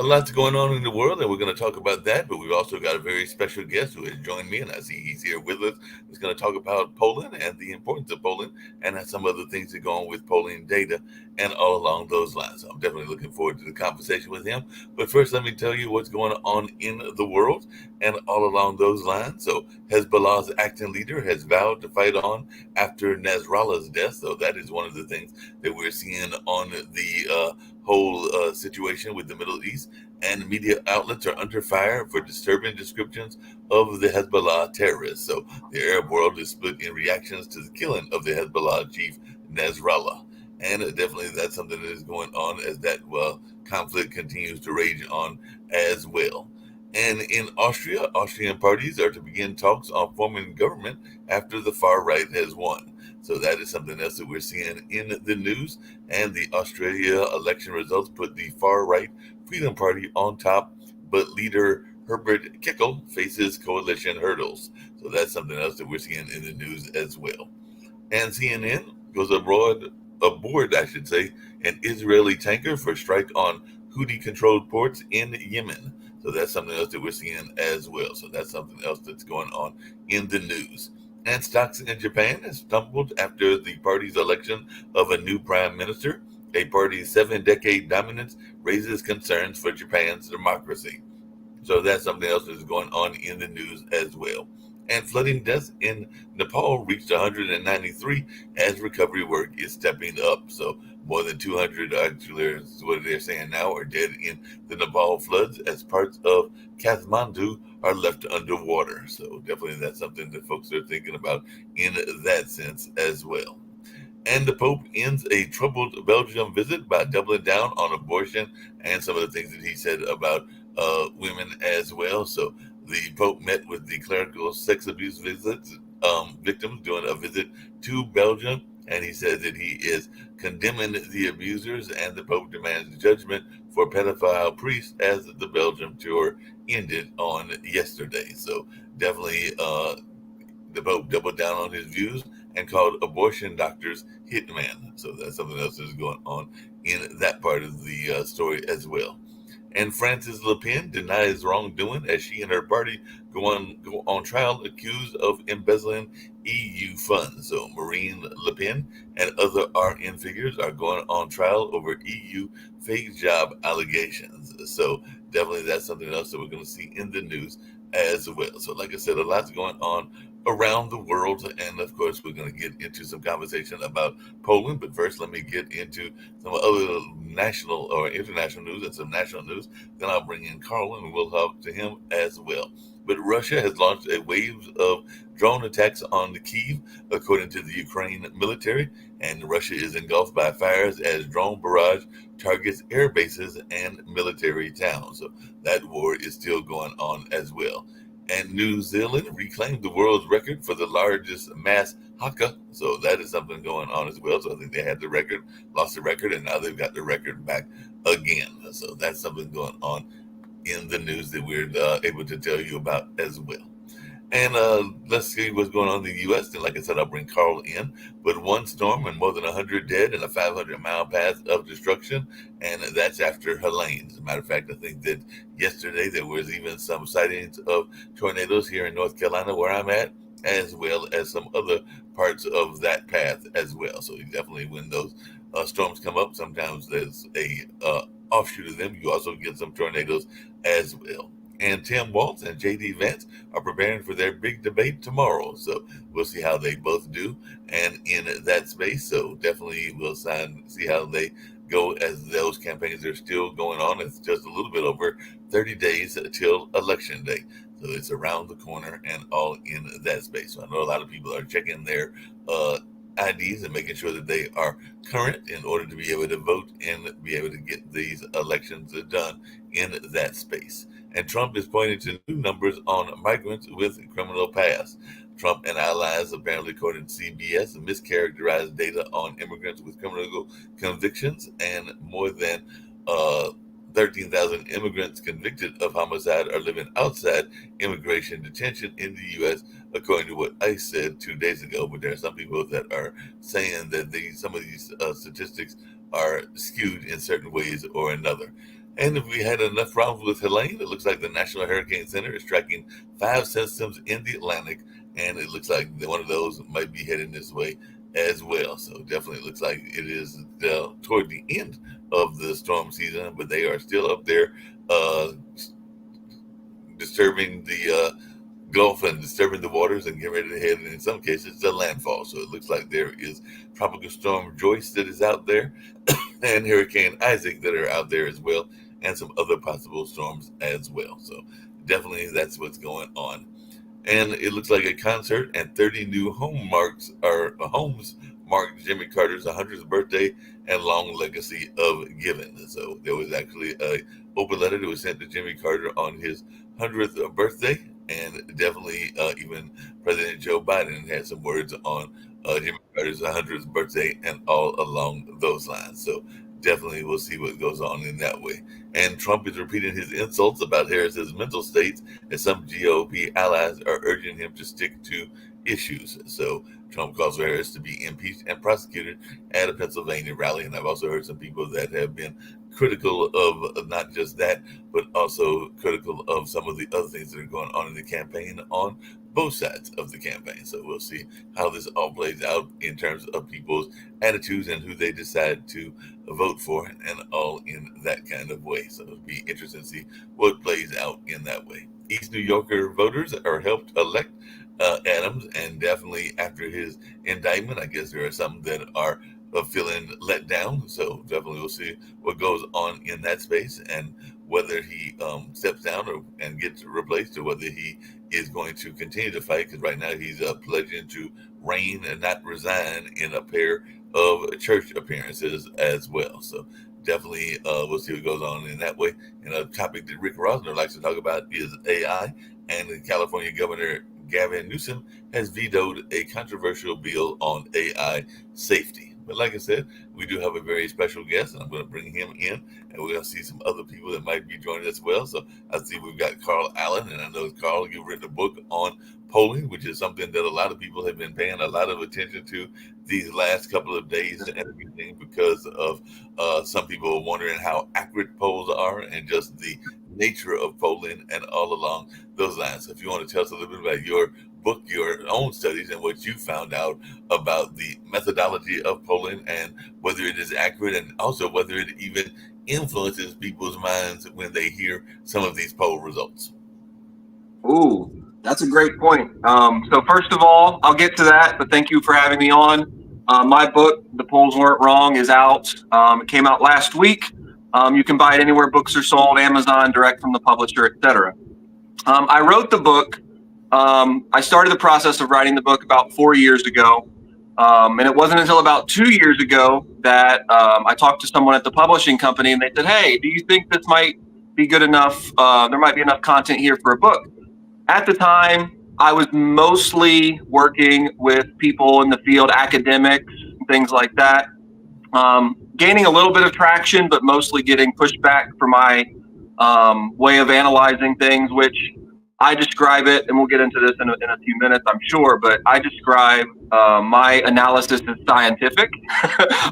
lot's going on in the world, and we're going to talk about that. But we've also got a very special guest who has joined me, and I see he's here with us. He's going to talk about Poland and the importance of Poland, and some other things that go on with polling data, and all along those lines. So I'm definitely looking forward to the conversation with him. But first, let me tell you what's going on in the world, and all along those lines. So Hezbollah's acting leader has vowed to fight on after Nasrallah's death. So that is one of the things that we're seeing on the whole situation with the Middle East, and media outlets are under fire for disturbing descriptions of the Hezbollah terrorists. So the Arab world is split in reactions to the killing of the Hezbollah chief Nasrallah. And definitely that's something that is going on as that conflict continues to rage on as well. And in Austria, Austrian parties are to begin talks on forming government after the far right has won. So that is something else that we're seeing in the news. And the Australia election results put the far right Freedom Party on top, but leader Herbert Kickle faces coalition hurdles. So that's something else that we're seeing in the news as well. And CNN goes aboard, I should say, an Israeli tanker for strike on Houthi-controlled ports in Yemen. So that's something else that we're seeing as well. So that's something else that's going on in the news. And stocks in Japan has stumbled after the party's election of a new prime minister. A party's 7-decade dominance raises concerns for Japan's democracy. So that's something else that's going on in the news as well. And flooding deaths in Nepal reached 193 as recovery work is stepping up. So more than 200, actually, is what they're saying now, are dead in the Nepal floods as parts of Kathmandu are left underwater. So definitely that's something that folks are thinking about in that sense as well. And the Pope ends a troubled Belgium visit by doubling down on abortion and some of the things that he said about women as well. So the Pope met with the clerical sex abuse victims during a visit to Belgium, and he said that he is condemning the abusers, and the Pope demands judgment for pedophile priests as the Belgium tour ended on yesterday. So definitely the Pope doubled down on his views and called abortion doctors hitmen. So that's something else that's going on in that part of the story as well. And Frances Le Pen denies wrongdoing as she and her party go on trial accused of embezzling EU funds. So Marine Le Pen and other RN figures are going on trial over EU fake job allegations. So definitely that's something else that we're going to see in the news as well. So like I said, a lot's going on around the world, and of course we're going to get into some conversation about Poland. But first, let me get into some other national or international news and some national news. Then I'll bring in Carl and we'll talk to him as well. But Russia has launched a wave of drone attacks on the Kyiv, according to the Ukraine military, and Russia is engulfed by fires as drone barrage targets air bases and military towns. So that war is still going on as well. And New Zealand reclaimed the world's record for the largest mass haka. So that is something going on as well. So I think they had the record, lost the record, and now they've got the record back again. So that's something going on in the news that we're able to tell you about as well. And let's see what's going on in the U.S. And like I said, I'll bring Carl in. But one storm and more than 100 dead in a 500-mile path of destruction, and that's after Helene. As a matter of fact, I think that yesterday there was even some sightings of tornadoes here in North Carolina, where I'm at, as well as some other parts of that path as well. So definitely, when those storms come up, sometimes there's a offshoot of them. You also get some tornadoes as well. And Tim Walz and J.D. Vance are preparing for their big debate tomorrow. So we'll see how they both do and in that space. So definitely we'll see how they go as those campaigns are still going on. It's just a little bit over 30 days till Election Day. So it's around the corner and all in that space. So I know a lot of people are checking their IDs and making sure that they are current in order to be able to vote and be able to get these elections done in that space. And Trump is pointing to new numbers on migrants with criminal past. Trump and allies, apparently according to CBS, mischaracterized data on immigrants with criminal convictions, and more than 13,000 immigrants convicted of homicide are living outside immigration detention in the U.S., according to what ICE said 2 days ago. But there are some people that are saying that some of these statistics are skewed in certain ways or another. And if we had enough problems with Helene, it looks like the National Hurricane Center is tracking 5 systems in the Atlantic, and it looks like one of those might be heading this way as well. So definitely looks like it is toward the end of the storm season, but they are still up there uh, disturbing the Gulf and disturbing the waters and getting ready to head, in some cases, to landfall. So it looks like there is Tropical Storm Joyce that is out there and Hurricane Isaac that are out there as well, and some other possible storms as well. So definitely that's what's going on. And it looks like a concert and 30 new homes marked Jimmy Carter's 100th birthday and long legacy of giving. So there was actually a open letter that was sent to Jimmy Carter on his 100th birthday, and definitely even President Joe Biden had some words on Jimmy Carter's 100th birthday and all along those lines. So definitely we'll see what goes on in that way. And Trump is repeating his insults about Harris's mental states, as some GOP allies are urging him to stick to issues. So Trump calls for Harris to be impeached and prosecuted at a Pennsylvania rally. And I've also heard some people that have been critical of not just that, but also critical of some of the other things that are going on in the campaign on both sides of the campaign. So we'll see how this all plays out in terms of people's attitudes and who they decide to vote for, and all in that kind of way. So it'll be interesting to see what plays out in that way. East New Yorker voters are helped elect Adams, and definitely after his indictment, I guess there are some that are feeling let down. So definitely we'll see what goes on in that space, and whether he steps down and gets replaced, or whether he is going to continue to fight, because right now he's pledging to reign and not resign in a pair of church appearances as well. So definitely we'll see what goes on in that way. And a topic that Rick Rosner likes to talk about is AI, and the California Governor Gavin Newsom has vetoed a controversial bill on AI safety. But like I said, we do have a very special guest, and I'm going to bring him in, and we're going to see some other people that might be joining us well. So I see we've got Carl Allen, and I know, Carl, you've written a book on polling, which is something that a lot of people have been paying a lot of attention to these last couple of days and everything, because of some people are wondering how accurate polls are and just the nature of polling and all along those lines. So if you want to tell us a little bit about your book, your own studies, and what you found out about the methodology of polling and whether it is accurate, and also whether it even influences people's minds when they hear some of these poll results. Ooh, that's a great point. So first of all, I'll get to that, but thank you for having me on. My book, The Polls Weren't Wrong, is out. It came out last week. You can buy it anywhere books are sold, Amazon, direct from the publisher, etc. I wrote the book. I started the process of writing the book about 4 years ago. And it wasn't until about 2 years ago that I talked to someone at the publishing company, and they said, hey, do you think this might be good enough? There might be enough content here for a book. At the time, I was mostly working with people in the field, academics, things like that, gaining a little bit of traction, but mostly getting pushback for my way of analyzing things, which I describe it, and we'll get into this in a few minutes, I'm sure, but I describe my analysis as scientific.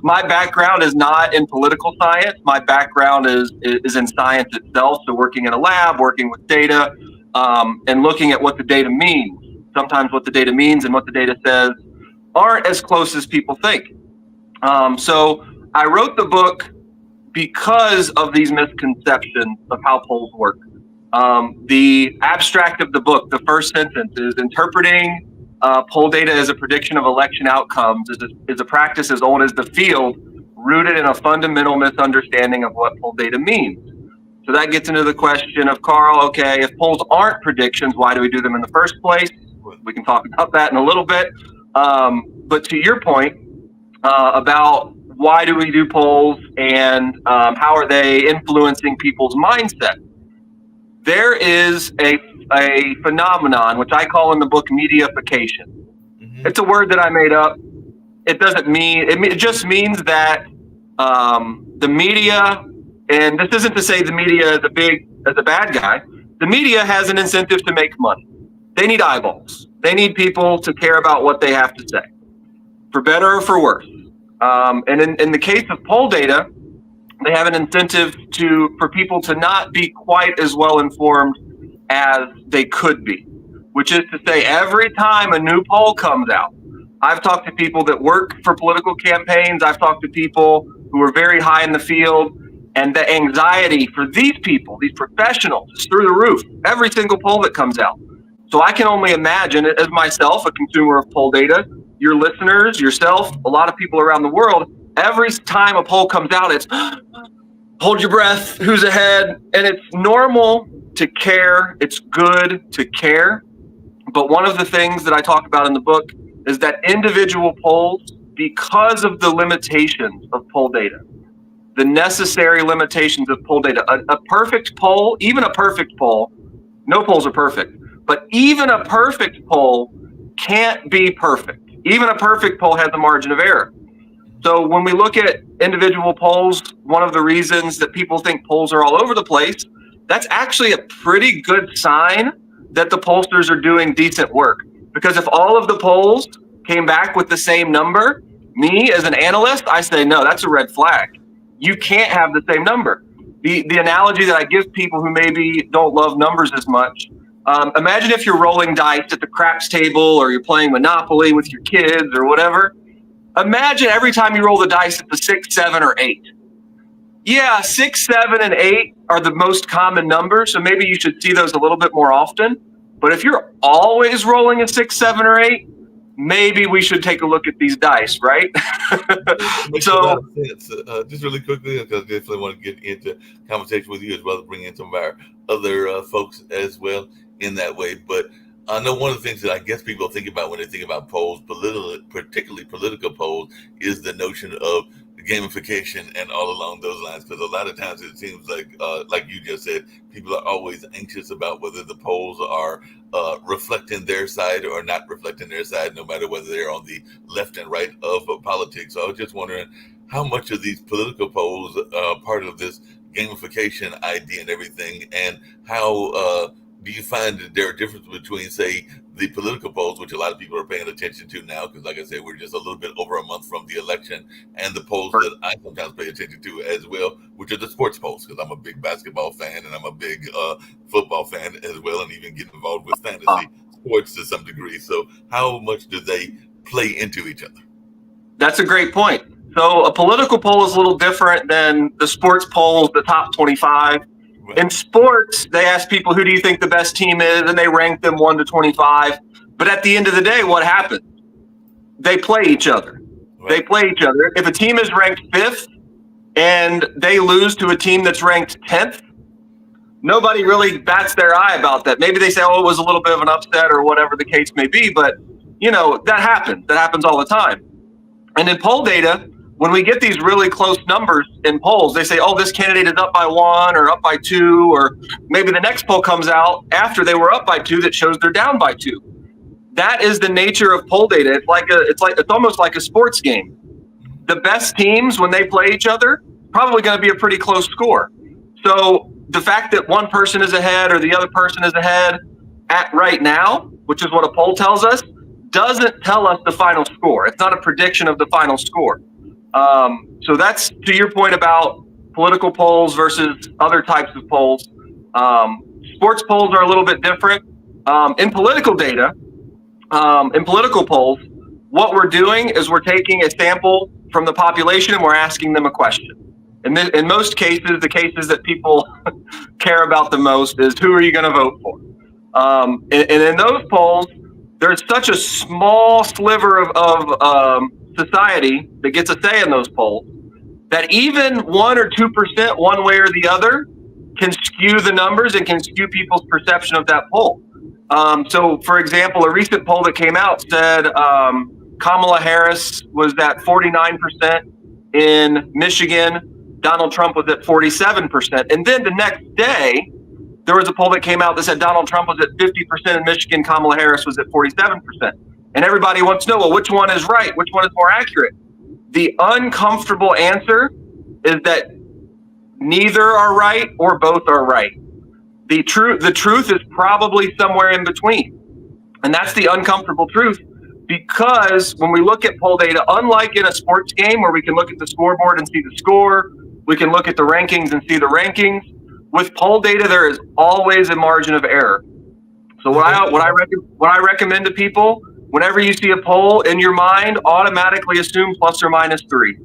My background is not in political science. My background is in science itself, so working in a lab, working with data, and looking at what the data means. Sometimes what the data means and what the data says aren't as close as people think. So I wrote the book because of these misconceptions of how polls work. The abstract of the book, the first sentence, is interpreting poll data as a prediction of election outcomes is a practice as old as the field, rooted in a fundamental misunderstanding of what poll data means. So that gets into the question of, Carl, okay, if polls aren't predictions, why do we do them in the first place? We can talk about that in a little bit. But to your point about why do we do polls and how are they influencing people's mindset? There is a phenomenon, which I call in the book mediaification. Mm-hmm. It's a word that I made up. It doesn't mean, it just means that the media, and this isn't to say the media is a bad guy. The media has an incentive to make money. They need eyeballs. They need people to care about what they have to say, for better or for worse. And in the case of poll data, they have an incentive for people to not be quite as well informed as they could be, which is to say every time a new poll comes out, I've talked to people that work for political campaigns. I've talked to people who are very high in the field, and the anxiety for these people, these professionals, is through the roof, every single poll that comes out. So I can only imagine, as myself, a consumer of poll data, your listeners, yourself, a lot of people around the world, every time a poll comes out, it's hold your breath, who's ahead? And it's normal to care. It's good to care. But one of the things that I talk about in the book is that individual polls, because of the limitations of poll data, the necessary limitations of poll data, a perfect poll, even a perfect poll, no polls are perfect, but even a perfect poll can't be perfect. Even a perfect poll has a margin of error. So when we look at individual polls, one of the reasons that people think polls are all over the place, that's actually a pretty good sign that the pollsters are doing decent work. Because if all of the polls came back with the same number, me as an analyst, I say, no, that's a red flag. You can't have the same number. The analogy that I give people who maybe don't love numbers as much, imagine if you're rolling dice at the craps table or you're playing Monopoly with your kids or whatever. Imagine every time you roll the dice at the 6, 7, or 8. Yeah, 6, 7, and 8 are the most common numbers, so maybe you should see those a little bit more often. But if you're always rolling a 6, 7, or 8, maybe we should take a look at these dice, right? Makes a lot of sense. Just really quickly, because I definitely want to get into conversation with you as well as bring in some of our other folks as well in that way. But I know one of the things that I guess people think about when they think about polls, particularly political polls, is the notion of gamification and all along those lines. Because a lot of times it seems like you just said, people are always anxious about whether the polls are reflecting their side or not reflecting their side, no matter whether they're on the left and right of politics. So I was just wondering how much of these political polls are part of this gamification idea and everything, and how do you find that there are differences between, say, the political polls, which a lot of people are paying attention to now, because like I said, we're just a little bit over a month from the election, and the polls that I sometimes pay attention to as well, which are the sports polls, because I'm a big basketball fan and I'm a big football fan as well, and even get involved with fantasy sports to some degree. So how much do they play into each other? That's a great point. So a political poll is a little different than the sports polls, the top 25. Right. In sports, they ask people, who do you think the best team is? And they rank them 1 to 25. But at the end of the day, what happens? They play each other. Right. They play each other. If a team is ranked 5th and they lose to a team that's ranked 10th, nobody really bats their eye about that. Maybe they say, oh, it was a little bit of an upset or whatever the case may be. But, that happens. That happens all the time. And in poll data, when we get these really close numbers in polls, they say, oh, this candidate is up by 1 or up by 2, or maybe the next poll comes out after they were up by 2 that shows they're down by 2. That is the nature of poll data. It's almost like a sports game. The best teams, when they play each other, probably going to be a pretty close score. So the fact that one person is ahead or the other person is ahead at right now, which is what a poll tells us, doesn't tell us the final score. It's not a prediction of the final score. So that's to your point about political polls versus other types of polls. Sports polls are a little bit different. In political data, in political polls, what we're doing is we're taking a sample from the population and we're asking them a question. In most cases, the cases that people care about the most is, who are you going to vote for? And in those polls, there's such a small sliver of society that gets a say in those polls that even 1 or 2% one way or the other can skew the numbers and can skew people's perception of that poll. So, for example, a recent poll that came out said Kamala Harris was at 49% in Michigan. Donald Trump was at 47%. And then the next day, there was a poll that came out that said Donald Trump was at 50% in Michigan, Kamala Harris was at 47%. And everybody wants to know, well, which one is right? Which one is more accurate? The uncomfortable answer is that neither are right or both are right. The truth is probably somewhere in between. And that's the uncomfortable truth, because when we look at poll data, unlike in a sports game where we can look at the scoreboard and see the score, We can look at the rankings and see the rankings. With poll data, there is always a margin of error. So what I recommend to people, whenever you see a poll in your mind, automatically assume plus or minus 3.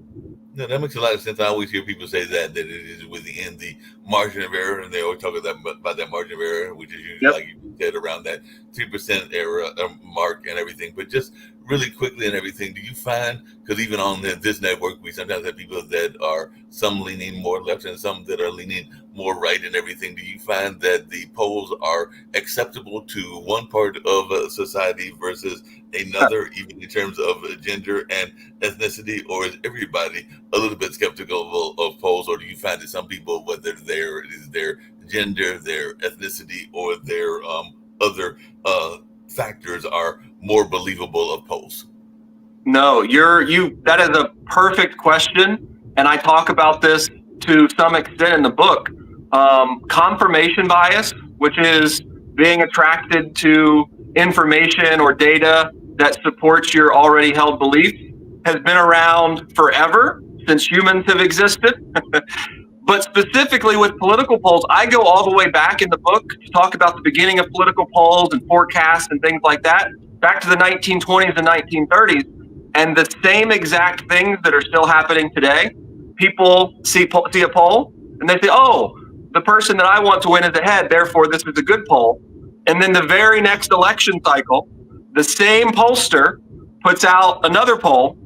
Yeah, that makes a lot of sense. I always hear people say that it is within the margin of error, and they always talk about that margin of error, which is usually, like you said, around that 3% error mark and everything. But just really quickly and everything, do you find, because even on this network, we sometimes have people that are some leaning more left and some that are leaning more right and everything. Do you find that the polls are acceptable to one part of society versus another, even in terms of gender and ethnicity, or is everybody a little bit skeptical of polls, or do you find that some people, whether it is their gender, their ethnicity, or their other factors, are more believable of polls? No, that is a perfect question, and I talk about this to some extent in the book. Confirmation bias, which is being attracted to information or data that supports your already held beliefs, has been around forever, since humans have existed. But specifically with political polls, I go all the way back in the book to talk about the beginning of political polls and forecasts and things like that, back to the 1920s and 1930s. And the same exact things that are still happening today. People see a poll and they say, oh, the person that I want to win is ahead, therefore this is a good poll. And then the very next election cycle, the same pollster puts out another poll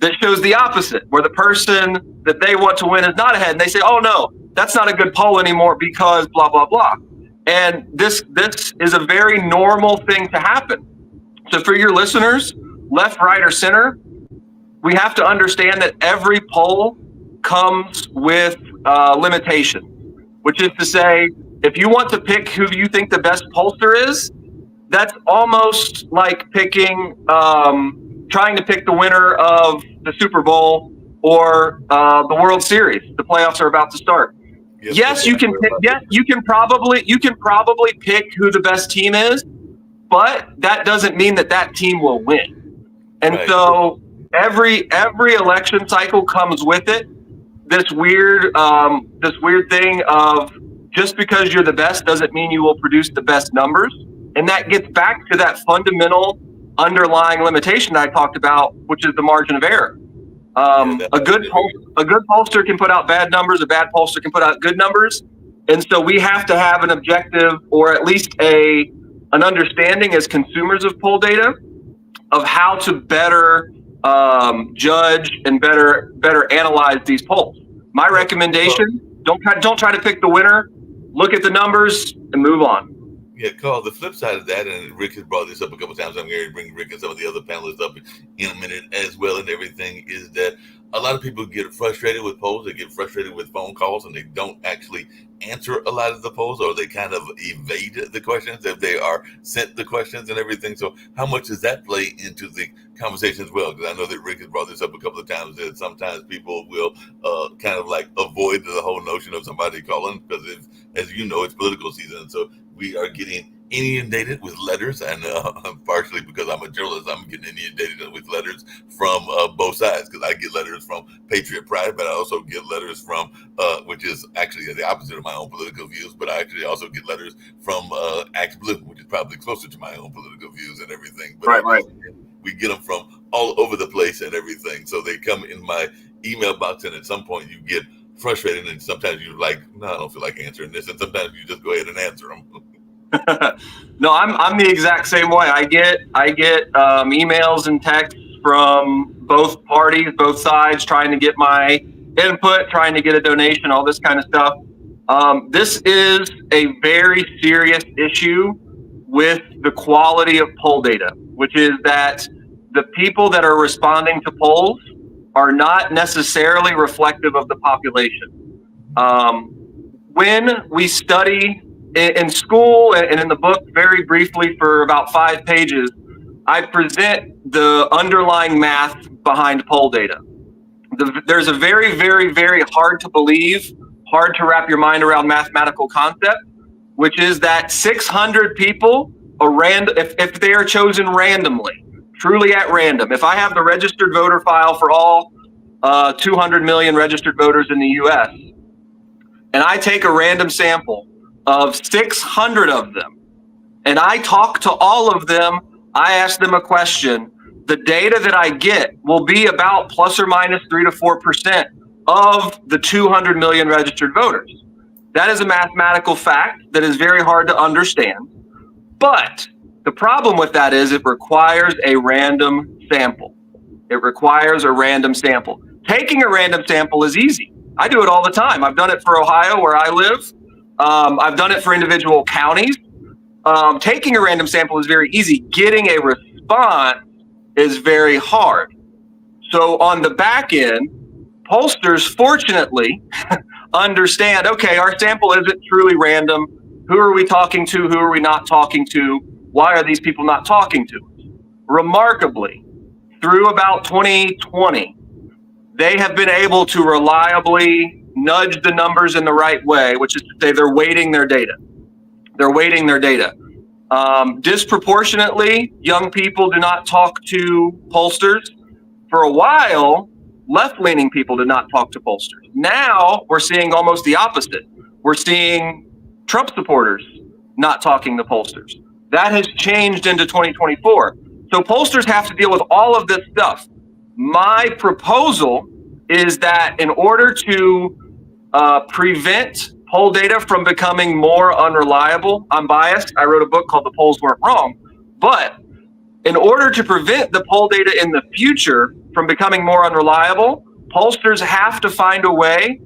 that shows the opposite, where the person that they want to win is not ahead. And they say, oh no, that's not a good poll anymore because blah, blah, blah. And this is a very normal thing to happen. So for your listeners, left, right, or center, we have to understand that every poll comes with limitations, which is to say, if you want to pick who you think the best pollster is, that's almost like picking, trying to pick the winner of the Super Bowl or the World Series. The playoffs are about to start. Yes, you can pick, you can probably pick who the best team is, but that doesn't mean that team will win. And so every election cycle comes with it this weird thing of just because you're the best doesn't mean you will produce the best numbers. And that gets back to that fundamental underlying limitation I talked about, which is the margin of error. A good pollster can put out bad numbers. A bad pollster can put out good numbers. And so we have to have an objective, or at least an understanding as consumers of poll data, of how to better judge and better analyze these polls. My recommendation: don't try to pick the winner. Look at the numbers and move on. Yeah, Carl, the flip side of that, and Rick has brought this up a couple of times, I'm going to bring Rick and some of the other panelists up in a minute as well, and everything, is that a lot of people get frustrated with polls. They get frustrated with phone calls, and they don't actually answer a lot of the polls, or they kind of evade the questions if they are sent the questions and everything. So how much does that play into the conversation as well? Because I know that Rick has brought this up a couple of times, that sometimes people will kind of like avoid the whole notion of somebody calling, because as you know, it's political season. So we are getting inundated with letters, and partially because I'm a journalist, I'm getting inundated with letters from both sides, because I get letters from Patriot Pride, but I also get letters from, which is actually the opposite of my own political views, but I actually also get letters from Axe Blue, which is probably closer to my own political views and everything. But right. We get them from all over the place and everything. So they come in my email box, and at some point you get frustrated, and sometimes you're like, no, I don't feel like answering this, and sometimes you just go ahead and answer them. No, I'm the exact same way. I get emails and texts from both parties, both sides, trying to get my input, trying to get a donation, all this kind of stuff. This is a very serious issue with the quality of poll data, which is that the people that are responding to polls are not necessarily reflective of the population. When we study in school and in the book, very briefly for about 5 pages, I present the underlying math behind poll data. There's a very, very, very hard to believe, hard to wrap your mind around mathematical concept, which is that 600 people, if they are chosen randomly, truly at random, if I have the registered voter file for all 200 million registered voters in the US, and I take a random sample of 600 of them, and I talk to all of them, I ask them a question, the data that I get will be about plus or minus 3 to 4% of the 200 million registered voters. That is a mathematical fact that is very hard to understand. But the problem with that is it requires a random sample. It requires a random sample. Taking a random sample is easy. I do it all the time. I've done it for Ohio, where I live. I've done it for individual counties. Taking a random sample is very easy. Getting a response is very hard. So on the back end, pollsters fortunately understand, okay, our sample isn't truly random. Who are we talking to? Who are we not talking to? Why are these people not talking to us? Remarkably, through about 2020, they have been able to reliably nudge the numbers in the right way, which is to say they're weighting their data. They're weighting their data. Disproportionately, young people do not talk to pollsters. For a while, left-leaning people did not talk to pollsters. Now we're seeing almost the opposite. We're seeing Trump supporters not talking to pollsters. That has changed into 2024. So pollsters have to deal with all of this stuff. My proposal is that in order to prevent poll data from becoming more unreliable, I'm biased. I wrote a book called The Polls Weren't Wrong. But in order to prevent the poll data in the future from becoming more unreliable, pollsters have to find a way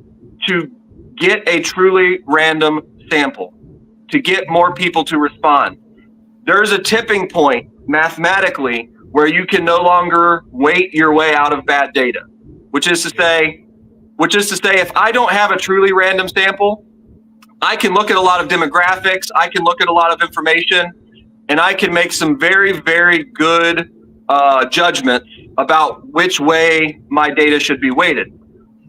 to get a truly random sample, to get more people to respond. There's a tipping point mathematically where you can no longer weight your way out of bad data, which is to say, if I don't have a truly random sample, I can look at a lot of demographics, I can look at a lot of information, and I can make some very, very good judgments about which way my data should be weighted.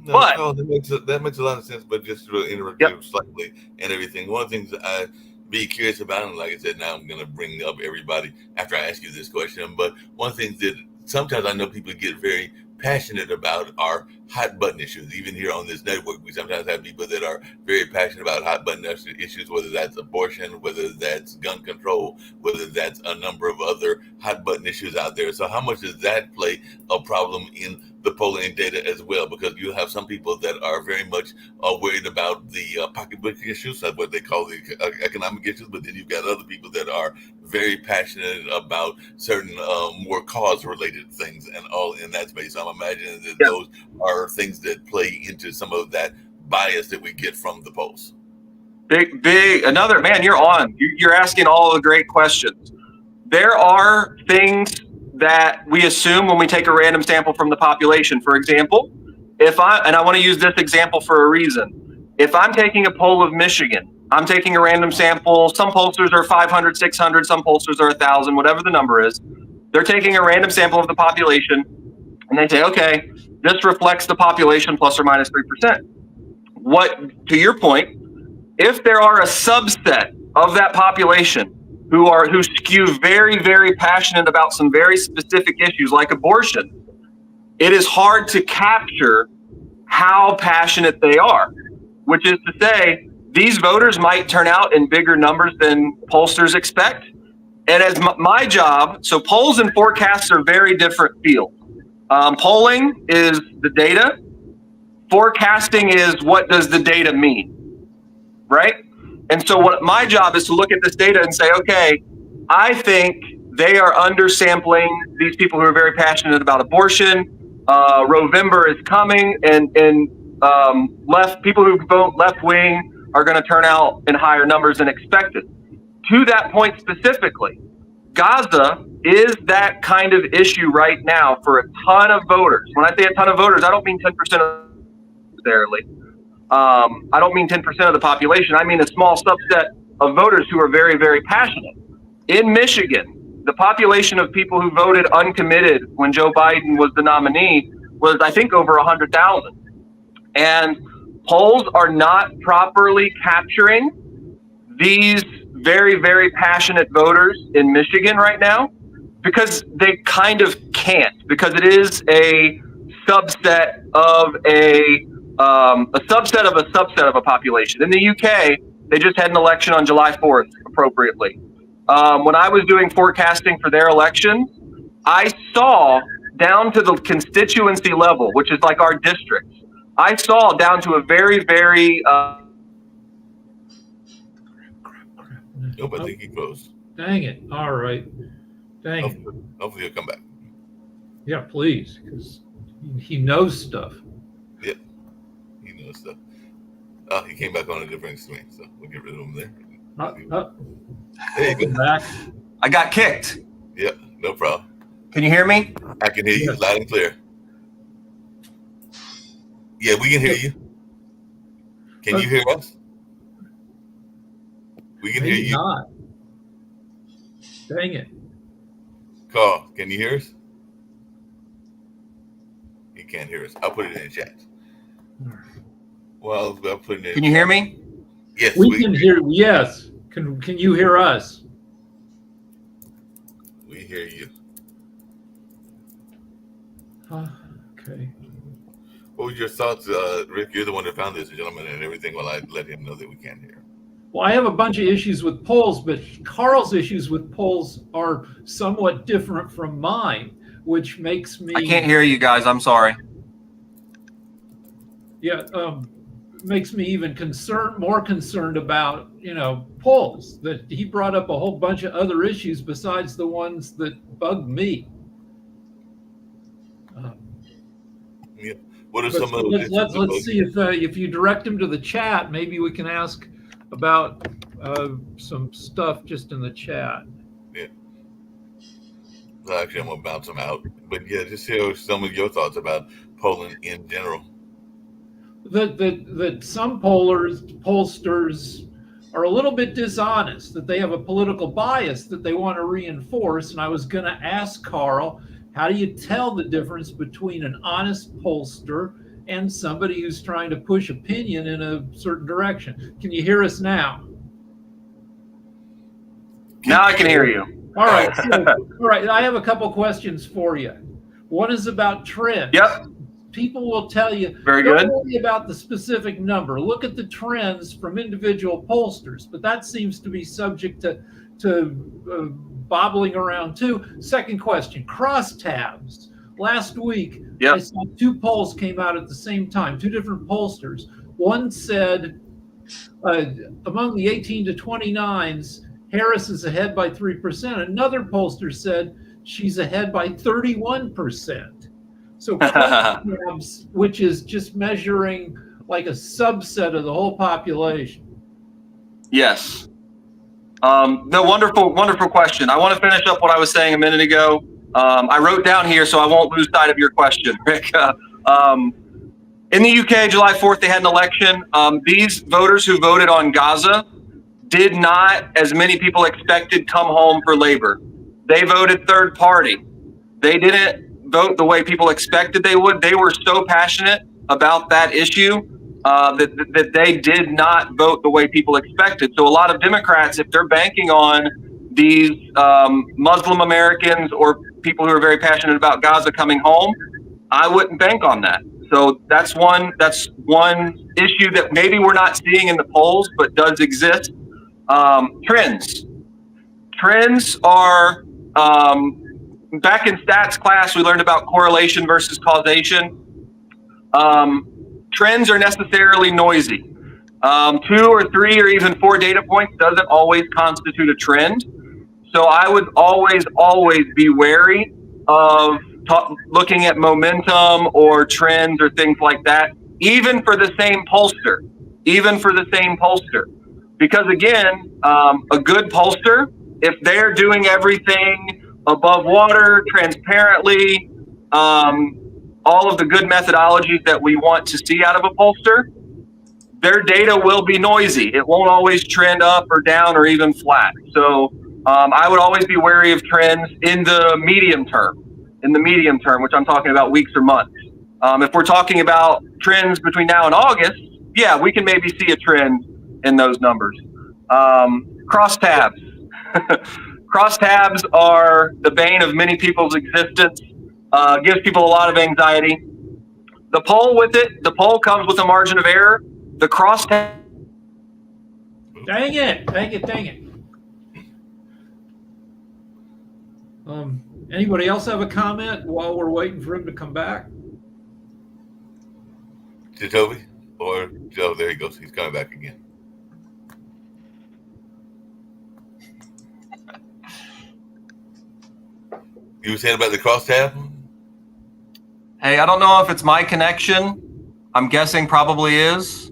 No, that makes a lot of sense, but just to interrupt you slightly and everything, one of the things I'd be curious about, and like I said, now I'm going to bring up everybody after I ask you this question, but one of the things that sometimes I know people get very passionate about are hot button issues. Even here on this network, we sometimes have people that are very passionate about hot button issues, whether that's abortion, whether that's gun control, whether that's a number of other hot button issues out there. So how much does that play a problem in the polling data as well? Because you have some people that are very much worried about the pocketbook issues, that's what they call the economic issues, but then you've got other people that are very passionate about certain more cause-related things and all in that space. So I'm imagining that those are things that play into some of that bias that we get from the polls. Another, man, you're on. You're asking all the great questions. There are things that we assume when we take a random sample from the population. For example, I want to use this example for a reason. If I'm taking a poll of Michigan, I'm taking a random sample. Some pollsters are 500, 600, some pollsters are 1,000, whatever the number is. They're taking a random sample of the population, and they say, okay, this reflects the population plus or minus 3%. What, to your point, if there are a subset of that population who skew very, very passionate about some very specific issues like abortion, it is hard to capture how passionate they are, which is to say, these voters might turn out in bigger numbers than pollsters expect. And as my job, so polls and forecasts are very different fields. Polling is the data. Forecasting is what does the data mean, right? And so what my job is to look at this data and say, okay, I think they are undersampling these people who are very passionate about abortion. Rovember is coming, and people who vote left wing are going to turn out in higher numbers than expected. To that point specifically, Gaza is that kind of issue right now for a ton of voters. When I say a ton of voters, I don't mean 10% necessarily. I don't mean 10% of the population. I mean a small subset of voters who are very, very passionate. In Michigan, the population of people who voted uncommitted when Joe Biden was the nominee was, I think, over 100,000. And polls are not properly capturing these very, very passionate voters in Michigan right now because they kind of can't, because it is a subset of a subset of a subset of a population. In the UK, they just had an election on July 4th, appropriately. When I was doing forecasting for their election, I saw down to the constituency level, which is like our districts. I saw down to a very, very. Nope, I think he closed. Dang it. All right. Dang it. Hopefully he'll come back. Yeah, please, because he knows stuff. Yep, he knows stuff. Oh, he came back on a different screen, so we'll get rid of him there. There you go. Back. I got kicked. Yep, no problem. Can you hear me? I can hear you loud and clear. Yeah, we can hear you. Can you hear us? We can hear Maybe you. not. Dang it. Carl, can you hear us? He can't hear us. I'll put it in the chat. Well, I'll put it in. Can you hear me? Yes, We can hear. Yes. Can you hear us? We hear you. Okay. What was your thoughts, Rick? You're the one that found this gentleman and everything. Well, I let him know that we can't hear. Well, I have a bunch of issues with polls, but Carl's issues with polls are somewhat different from mine, which makes me. I can't hear you guys. I'm sorry. Yeah, makes me even more concerned about, polls. That he brought up a whole bunch of other issues besides the ones that bug me. Yeah. What are some of the let's see if you direct him to the chat, maybe we can ask about some stuff just in the chat. Yeah. Well, actually, I'm gonna bounce them out, but yeah, just hear some of your thoughts about polling in general. That some pollsters are a little bit dishonest, that they have a political bias that they want to reinforce. And I was going to ask Carl, how do you tell the difference between an honest pollster and somebody who's trying to push opinion in a certain direction? Can you hear us now? Now I can hear you. All right. All right. I have a couple questions for you. One is about trends. Yep. People will tell you, Very don't good. worry about the specific number. Look at the trends from individual pollsters, but that seems to be subject to bobbling around too. Second question, crosstabs. Last week, I saw two polls came out at the same time, two different pollsters. One said among the 18 to 29s, Harris is ahead by 3%. Another pollster said she's ahead by 31%. So crosstabs, which is just measuring like a subset of the whole population. Yes. No, wonderful question. I want to finish up what I was saying a minute ago. I wrote down here so I won't lose sight of your question, Rick. In the UK, July 4th, they had an election. These voters who voted on Gaza did not, as many people expected, come home for Labour. They voted third party. They didn't vote the way people expected they would. They were so passionate about that issue that they did not vote the way people expected. So a lot of Democrats, if they're banking on these Muslim Americans or people who are very passionate about Gaza coming home, I wouldn't bank on that. So that's one issue that maybe we're not seeing in the polls, but does exist. Trends are, back in stats class, we learned about correlation versus causation. Trends are necessarily noisy. 2 or 3 or even 4 data points doesn't always constitute a trend. So I would always be wary of looking at momentum or trends or things like that, even for the same pollster. Because again, a good pollster, if they're doing everything above water, transparently, all of the good methodologies that we want to see out of a pollster, their data will be noisy. It won't always trend up or down or even flat. So I would always be wary of trends in the medium term, which I'm talking about weeks or months. If we're talking about trends between now and August, yeah, we can maybe see a trend in those numbers. Crosstabs. Crosstabs are the bane of many people's existence. Gives people a lot of anxiety. The poll with it, the poll comes with a margin of error. The crosstabs. Dang it. Anybody else have a comment while we're waiting for him to come back? Jacoby? Or Joe, there he goes. He's coming back again. You were saying about the crosstab? Hey, I don't know if it's my connection. I'm guessing probably is.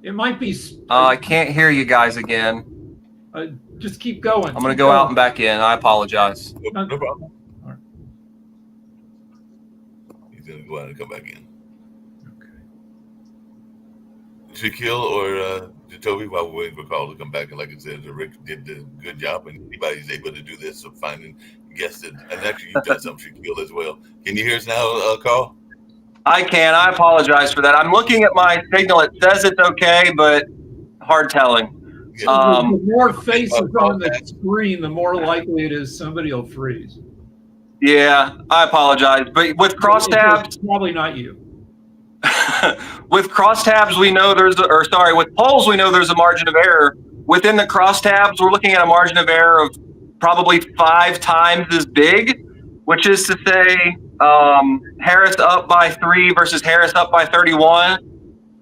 It might be. I can't hear you guys again. Just keep going. I'm going to go out and back in. I apologize. No problem. All right. He's going to go out and come back in. Okay. Shaquille or Jacoby, while we're waiting for Carl to come back, and like I said, Rick did a good job, and anybody's able to do this of finding guests. And actually, you've done some, Shaquille, as well. Can you hear us now, Carl? I can. I apologize for that. I'm looking at my signal. It says it's okay, but hard telling. Yeah. The more faces on the screen, the more likely it is somebody will freeze. Yeah, I apologize. But with crosstabs, It's probably not you. with crosstabs, we know with polls, we know there's a margin of error. Within the crosstabs, we're looking at a margin of error of probably 5 times as big, which is to say Harris up by 3 versus Harris up by 31.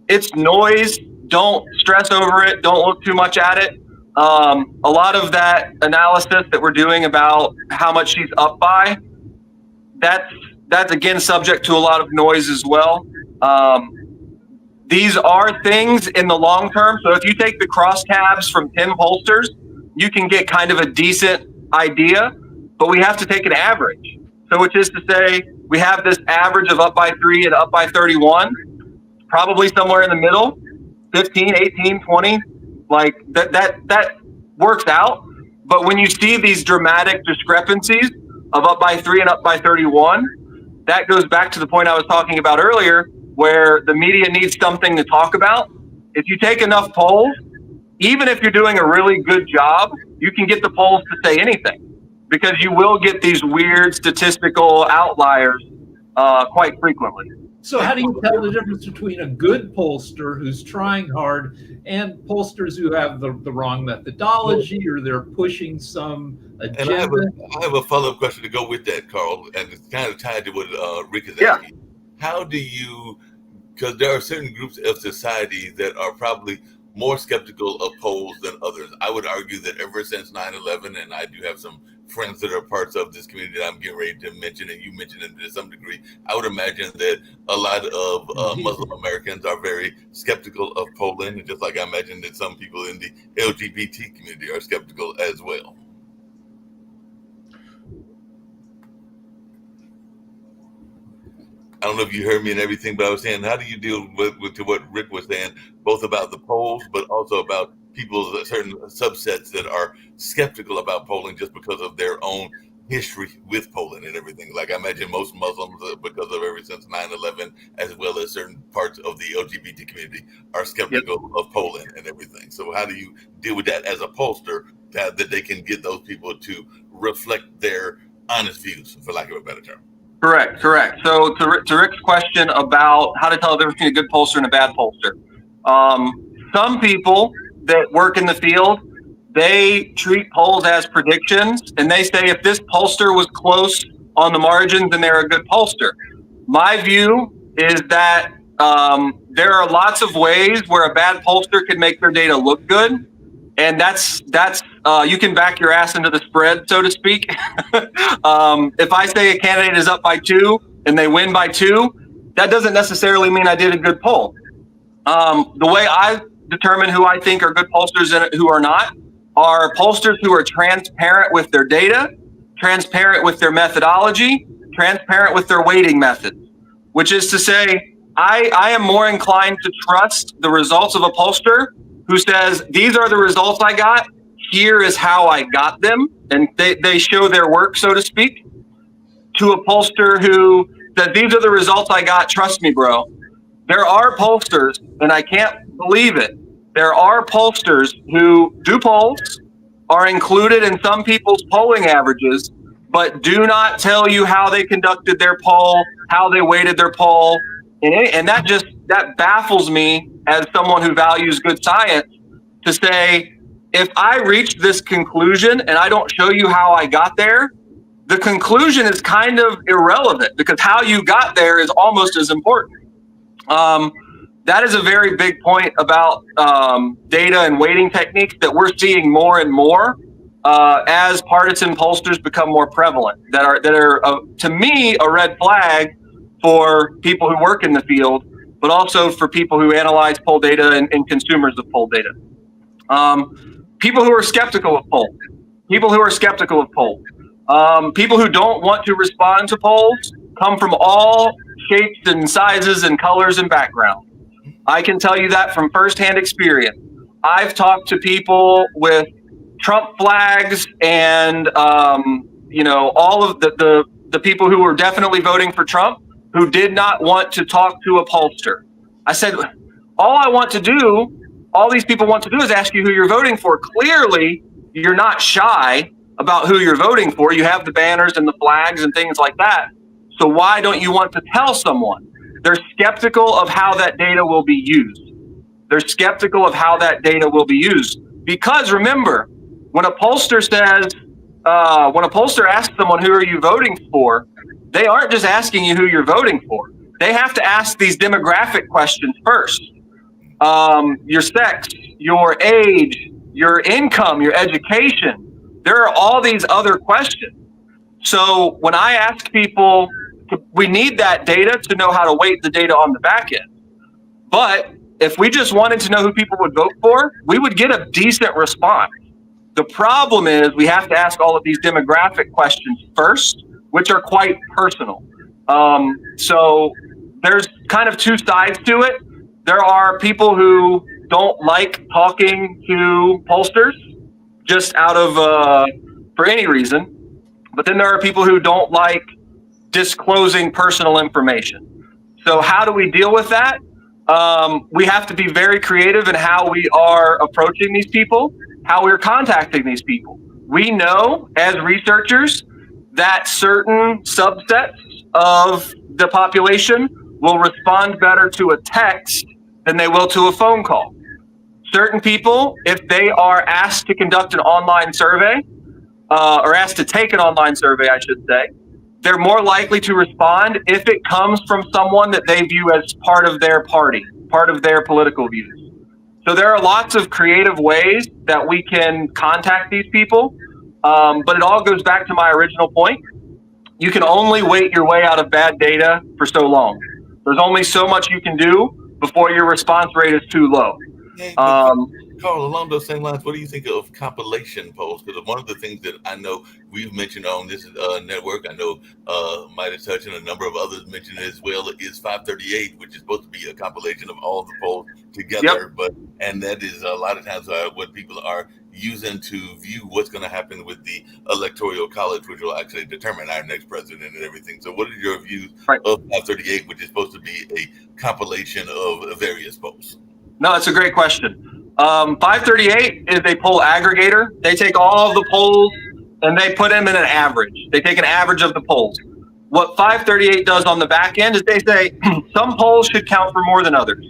It's noise. Don't stress over it. Don't look too much at it. A lot of that analysis that we're doing about how much she's up by, that's again subject to a lot of noise as well. These are things in the long term. So if you take the crosstabs from 10 pollsters, you can get kind of a decent idea, but we have to take an average. So which is to say, we have this average of up by 3 and up by 31, probably somewhere in the middle, 15, 18, 20, like that works out. But when you see these dramatic discrepancies of up by 3 and up by 31, that goes back to the point I was talking about earlier, where the media needs something to talk about. If you take enough polls, even if you're doing a really good job, you can get the polls to say anything, because you will get these weird statistical outliers quite frequently. So how do you tell the difference between a good pollster who's trying hard and pollsters who have the wrong methodology, or they're pushing some agenda? And I have a follow-up question to go with that, Carl, and it's kind of tied to what Rick is asking. How do you, because there are certain groups of society that are probably more skeptical of polls than others. I would argue that ever since 9/11, and I do have some friends that are parts of this community that I'm getting ready to mention, and you mentioned it to some degree, I would imagine that a lot of Muslim Americans are very skeptical of polling, and just like I imagine that some people in the LGBT community are skeptical as well. I don't know if you heard me and everything, but I was saying, how do you deal with to what Rick was saying, both about the polls, but also about people's certain subsets that are skeptical about polling just because of their own history with polling and everything? Like I imagine most Muslims, because of ever since 9/11, as well as certain parts of the LGBT community, are skeptical of polling and everything. So how do you deal with that as a pollster, that they can get those people to reflect their honest views, for lack of a better term? Correct. So to Rick's question about how to tell the difference between a good pollster and a bad pollster, some people that work in the field, they treat polls as predictions, and they say if this pollster was close on the margins, then they're a good pollster. My view is that there are lots of ways where a bad pollster could make their data look good, and that's you can back your ass into the spread, so to speak. If I say a candidate is up by 2 and they win by 2, that doesn't necessarily mean I did a good poll. The way I determine who I think are good pollsters and who are not are pollsters who are transparent with their data, transparent with their methodology, transparent with their weighting methods, which is to say, I am more inclined to trust the results of a pollster who says, these are the results I got, here is how I got them, and they show their work, so to speak, to a pollster who says, these are the results I got, trust me, bro. There are pollsters, and I can't believe it, there are pollsters who do polls, are included in some people's polling averages, but do not tell you how they conducted their poll, how they weighted their poll, And that baffles me as someone who values good science to say, if I reach this conclusion and I don't show you how I got there, the conclusion is kind of irrelevant because how you got there is almost as important. That is a very big point about data and weighting techniques that we're seeing more and more as partisan pollsters become more prevalent. That are to me a red flag for people who work in the field, but also for people who analyze poll data and consumers of poll data. People who are skeptical of polls. People who don't want to respond to polls come from all shapes and sizes and colors and backgrounds. I can tell you that from firsthand experience. I've talked to people with Trump flags and all of the people who were definitely voting for Trump who did not want to talk to a pollster. I said, all these people want to do is ask you who you're voting for. Clearly, you're not shy about who you're voting for. You have the banners and the flags and things like that. So why don't you want to tell someone? They're skeptical of how that data will be used. Because remember, when a pollster asks someone, who are you voting for? They aren't just asking you who you're voting for. They have to ask these demographic questions first. Your sex, your age, your income, your education. There are all these other questions. So when I ask people, we need that data to know how to weight the data on the back end. But if we just wanted to know who people would vote for, we would get a decent response. The problem is we have to ask all of these demographic questions first, which are quite personal. So there's kind of two sides to it. There are people who don't like talking to pollsters just out of for any reason. But then there are people who don't like disclosing personal information. So how do we deal with that? We have to be very creative in how we are approaching these people, how we're contacting these people. We know as researchers that certain subsets of the population will respond better to a text than they will to a phone call. Certain people, if they are asked to conduct an online survey, or asked to take an online survey, I should say, they're more likely to respond if it comes from someone that they view as part of their party, part of their political views. So there are lots of creative ways that we can contact these people, but it all goes back to my original point. You can only wait your way out of bad data for so long. There's only so much you can do before your response rate is too low. Carl, along those same lines, what do you think of compilation polls? Because one of the things that I know we've mentioned on this network, I know Midas Touch and a number of others mentioned it as well, is 538, which is supposed to be a compilation of all the polls together. Yep. And that is a lot of times what people are using to view what's going to happen with the Electoral College, which will actually determine our next president and everything. So what are your views of 538, which is supposed to be a compilation of various polls? No, that's a great question. 538 is a poll aggregator. They take all of the polls and they put them in an average. They take an average of the polls. What 538 does on the back end is they say some polls should count for more than others.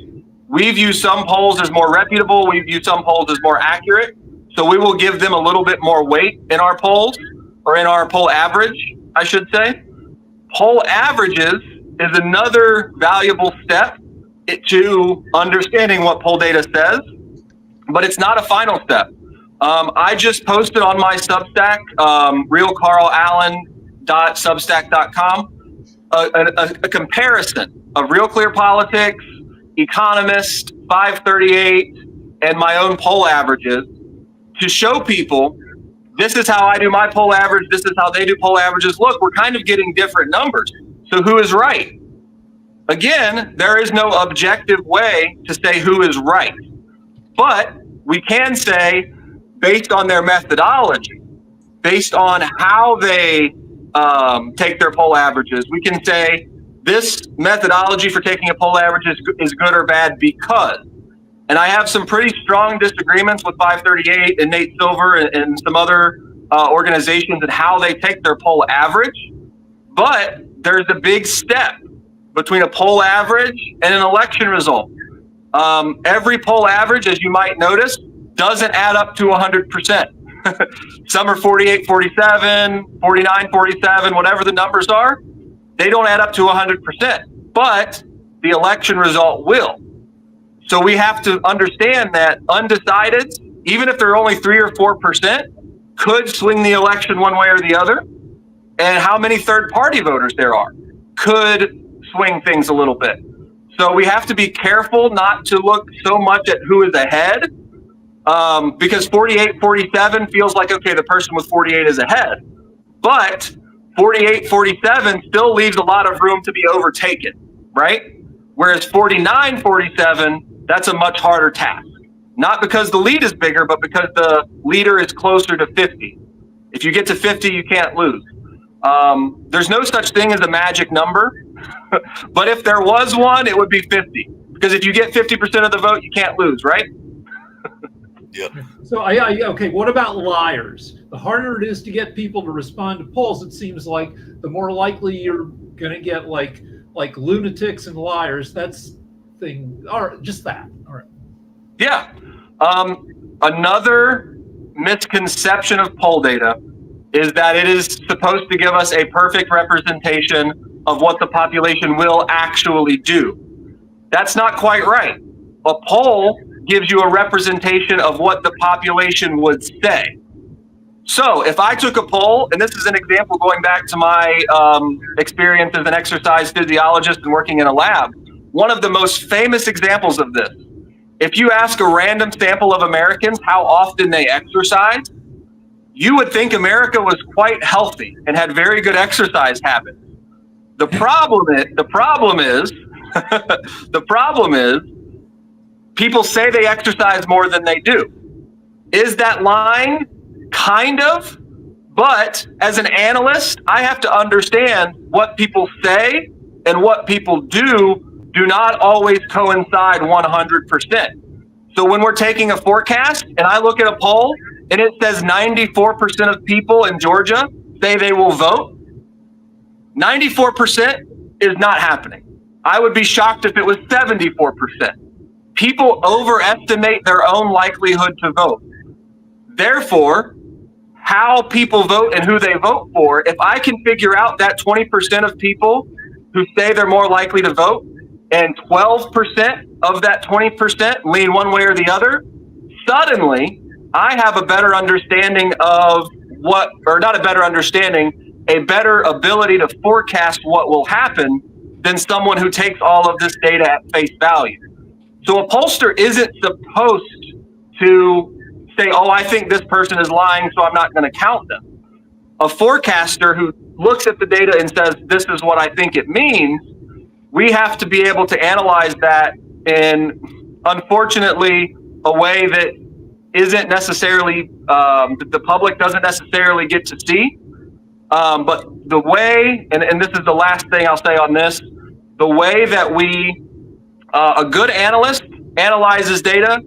We view some polls as more reputable. We view some polls as more accurate. So we will give them a little bit more weight in our polls, or in our poll average, I should say. Poll averages is another valuable step to understanding what poll data says, but it's not a final step. I just posted on my Substack, realcarlallen.substack.com, a comparison of Real Clear Politics, Economist, 538, and my own poll averages to show people this is how I do my poll average, this is how they do poll averages. Look, we're kind of getting different numbers. So who is right? Again, there is no objective way to say who is right, but we can say based on their methodology, based on how they take their poll averages, we can say this methodology for taking a poll average is good or bad because. And I have some pretty strong disagreements with 538 and Nate Silver and some other organizations and how they take their poll average, but there's a big step between a poll average and an election result. Every poll average, as you might notice, doesn't add up to 100%. Some are 48, 47, 49, 47, whatever the numbers are. They don't add up to 100%, but the election result will. So we have to understand that undecideds, even if they're only 3 or 4%, could swing the election one way or the other. And how many third-party voters there are could swing things a little bit. So we have to be careful not to look so much at who is ahead, because 48, 47 feels like, okay, the person with 48 is ahead. But 48, 47 still leaves a lot of room to be overtaken, right? Whereas 49, 47, that's a much harder task. Not because the lead is bigger, but because the leader is closer to 50. If you get to 50, you can't lose. There's no such thing as a magic number, but if there was one, it would be 50. Because if you get 50% of the vote, you can't lose, right? Yeah. So okay, what about liars? The harder it is to get people to respond to polls, it seems like the more likely you're going to get like lunatics and liars. That's thing, or just that. All right. Yeah. Another misconception of poll data is that it is supposed to give us a perfect representation of what the population will actually do. That's not quite right. A poll gives you a representation of what the population would say. So if I took a poll, and this is an example going back to my experience as an exercise physiologist and working in a lab, one of the most famous examples of this, if you ask a random sample of Americans how often they exercise, you would think America was quite healthy and had very good exercise habits. The problem is people say they exercise more than they do. Is that lying? Kind of. But as an analyst, I have to understand what people say and what people do not always coincide 100%. So when we're taking a forecast and I look at a poll and it says 94% of people in Georgia say they will vote, 94% is not happening. I would be shocked if it was 74%. People overestimate their own likelihood to vote. Therefore, how people vote and who they vote for, if I can figure out that 20% of people who say they're more likely to vote, and 12% of that 20% lean one way or the other, suddenly I have a better understanding of what, or not a better understanding, a better ability to forecast what will happen than someone who takes all of this data at face value. So a pollster isn't supposed to say, oh, I think this person is lying, so I'm not going to count them. A forecaster who looks at the data and says, this is what I think it means, we have to be able to analyze that in, unfortunately, a way that isn't necessarily, the public doesn't necessarily get to see. But the way, and this is the last thing I'll say on this, the way that a good analyst analyzes data,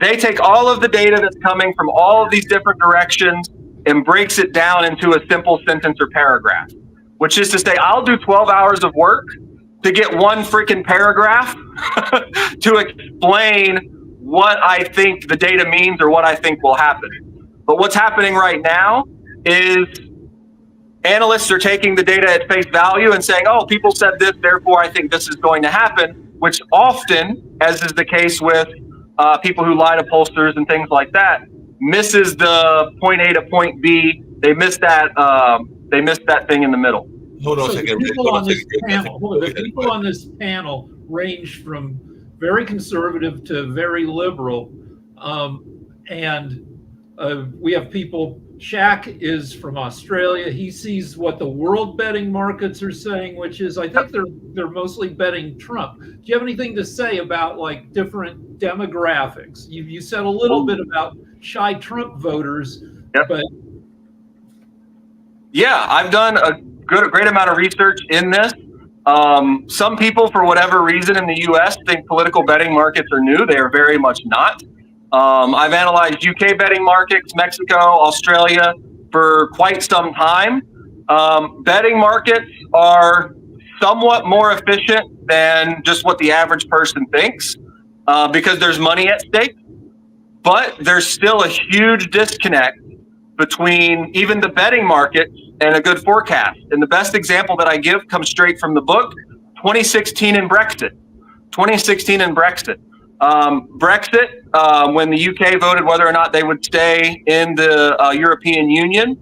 they take all of the data that's coming from all of these different directions and breaks it down into a simple sentence or paragraph, which is to say, I'll do 12 hours of work to get one freaking paragraph to explain what I think the data means or what I think will happen. But what's happening right now is analysts are taking the data at face value and saying, oh, people said this, therefore I think this is going to happen, which often, as is the case with people who lie to pollsters and things like that, misses the point A to point B. They miss that thing in the middle. Hold on a So second. the people on this panel range from very conservative to very liberal. And we have people, Shaq is from Australia. He sees what the world betting markets are saying, which is, I think they're mostly betting Trump. Do you have anything to say about like different demographics? You said a little bit about shy Trump voters, but yeah, I've done a great amount of research in this. Some people, for whatever reason in the U.S., think political betting markets are new. They are very much not. I've analyzed UK betting markets, Mexico, Australia for quite some time. Betting markets are somewhat more efficient than just what the average person thinks because there's money at stake. But there's still a huge disconnect between even the betting market and a good forecast. And the best example that I give comes straight from the book, 2016 and Brexit. 2016 and Brexit. Brexit, when the UK voted whether or not they would stay in the European Union,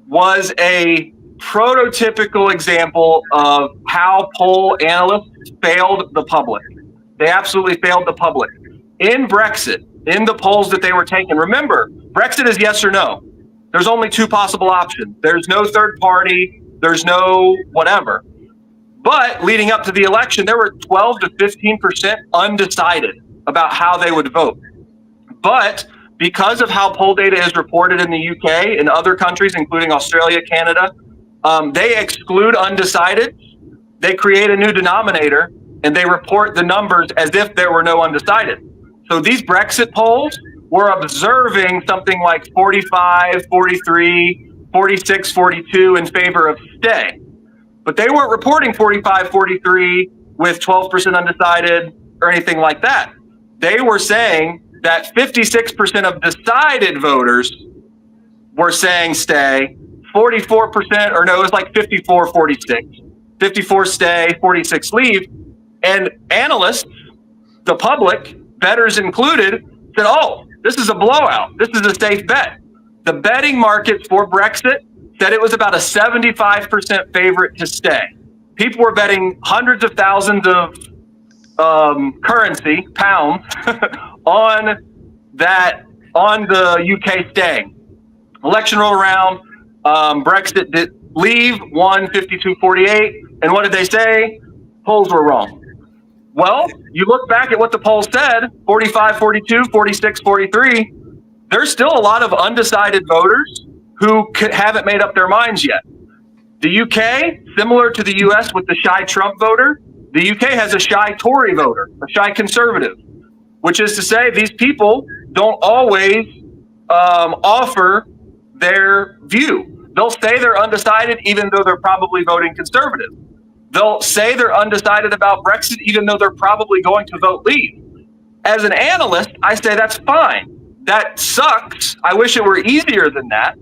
was a prototypical example of how poll analysts failed the public. They absolutely failed the public. In Brexit, in the polls that they were taking, remember, Brexit is yes or no. There's only two possible options. There's no third party. There's no whatever. But leading up to the election, there were 12 to 15% undecided about how they would vote. But because of how poll data is reported in the UK and other countries, including Australia, Canada, they exclude undecided. They create a new denominator and they report the numbers as if there were no undecided. So these Brexit polls were observing something like 45, 43, 46, 42 in favor of stay. But they weren't reporting 45, 43 with 12% undecided or anything like that. They were saying that 56% of decided voters were saying stay, 44%, or no, it was like 54, 46. 54 stay, 46 leave. And analysts, the public, bettors included, said, oh, this is a blowout. This is a safe bet. The betting markets for Brexit said it was about a 75% favorite to stay. People were betting hundreds of thousands of currency, pounds, on the UK staying. Election rolled around. Brexit did leave, won 52-48. And what did they say? Polls were wrong. Well, you look back at what the polls said, 45, 42, 46, 43, there's still a lot of undecided voters who haven't made up their minds yet. The UK, similar to the US with the shy Trump voter, the UK has a shy Tory voter, a shy conservative, which is to say these people don't always offer their view. They'll say they're undecided even though they're probably voting conservative. They'll say they're undecided about Brexit even though they're probably going to vote leave. As an analyst, I say that's fine. That sucks. I wish it were easier than that.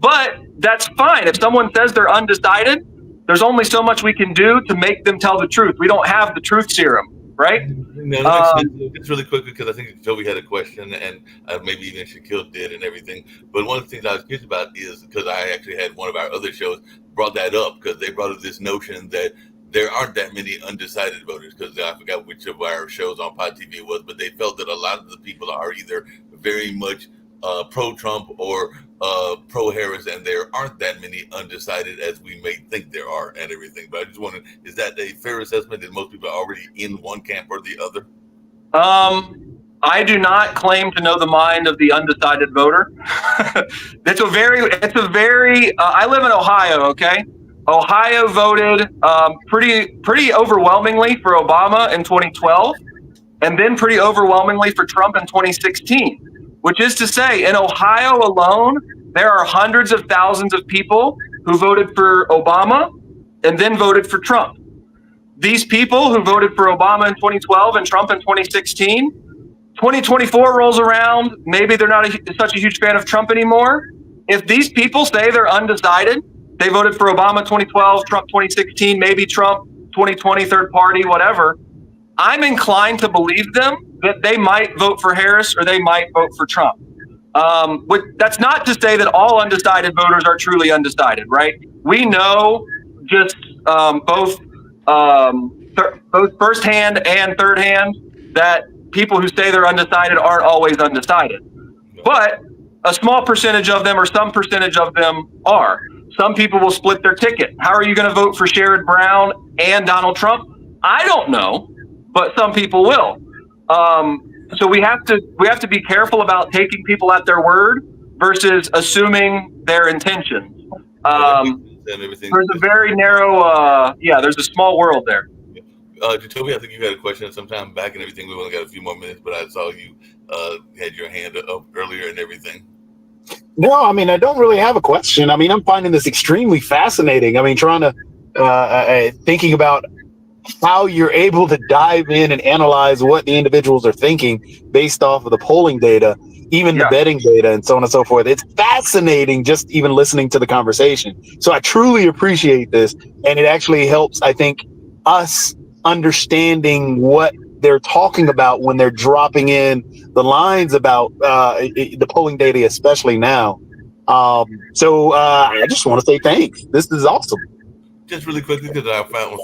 But that's fine. If someone says they're undecided, there's only so much we can do to make them tell the truth. We don't have the truth serum, right? No, that makes sense. Just really quickly, because I think Joey had a question, and maybe even Shaquille did and everything. But one of the things I was curious about is, because I actually had one of our other shows brought that up, because they brought up this notion that there aren't that many undecided voters, because I forgot which of our shows on Pod TV it was, but they felt that a lot of the people are either very much pro-Trump or pro-Harris, and there aren't that many undecided as we may think there are and everything. But I just wondered, is that a fair assessment that most people are already in one camp or the other? I do not claim to know the mind of the undecided voter. It's a very, I live in Ohio, okay? Ohio voted pretty overwhelmingly for Obama in 2012, and then pretty overwhelmingly for Trump in 2016. Which is to say, in Ohio alone, there are hundreds of thousands of people who voted for Obama and then voted for Trump. These people who voted for Obama in 2012 and Trump in 2016, 2024 rolls around, maybe they're not such a huge fan of Trump anymore. If these people say they're undecided, they voted for Obama 2012, Trump 2016, maybe Trump 2020, third party, whatever, I'm inclined to believe them that they might vote for Harris or they might vote for Trump. That's not to say that all undecided voters are truly undecided, right? We know just both firsthand and thirdhand that people who say they're undecided aren't always undecided. But a small percentage of them or some percentage of them are. Some people will split their ticket. How are you going to vote for Sherrod Brown and Donald Trump? I don't know, but some people will. So we have to be careful about taking people at their word versus assuming their intentions. There's a very narrow, there's a small world there. Jacoby, I think you had a question sometime back and everything. We only got a few more minutes, but I saw you had your hand up earlier and everything. No, I mean, I don't really have a question. I mean, I'm finding this extremely fascinating. I mean, trying to thinking about how you're able to dive in and analyze what the individuals are thinking based off of the polling data, even the betting data, and so on and so forth. It's fascinating just even listening to the conversation. So I truly appreciate this, and it actually helps, I think, us understanding what they're talking about when they're dropping in the lines about the polling data, especially now. So I just want to say thanks. This is awesome. Just really quickly, because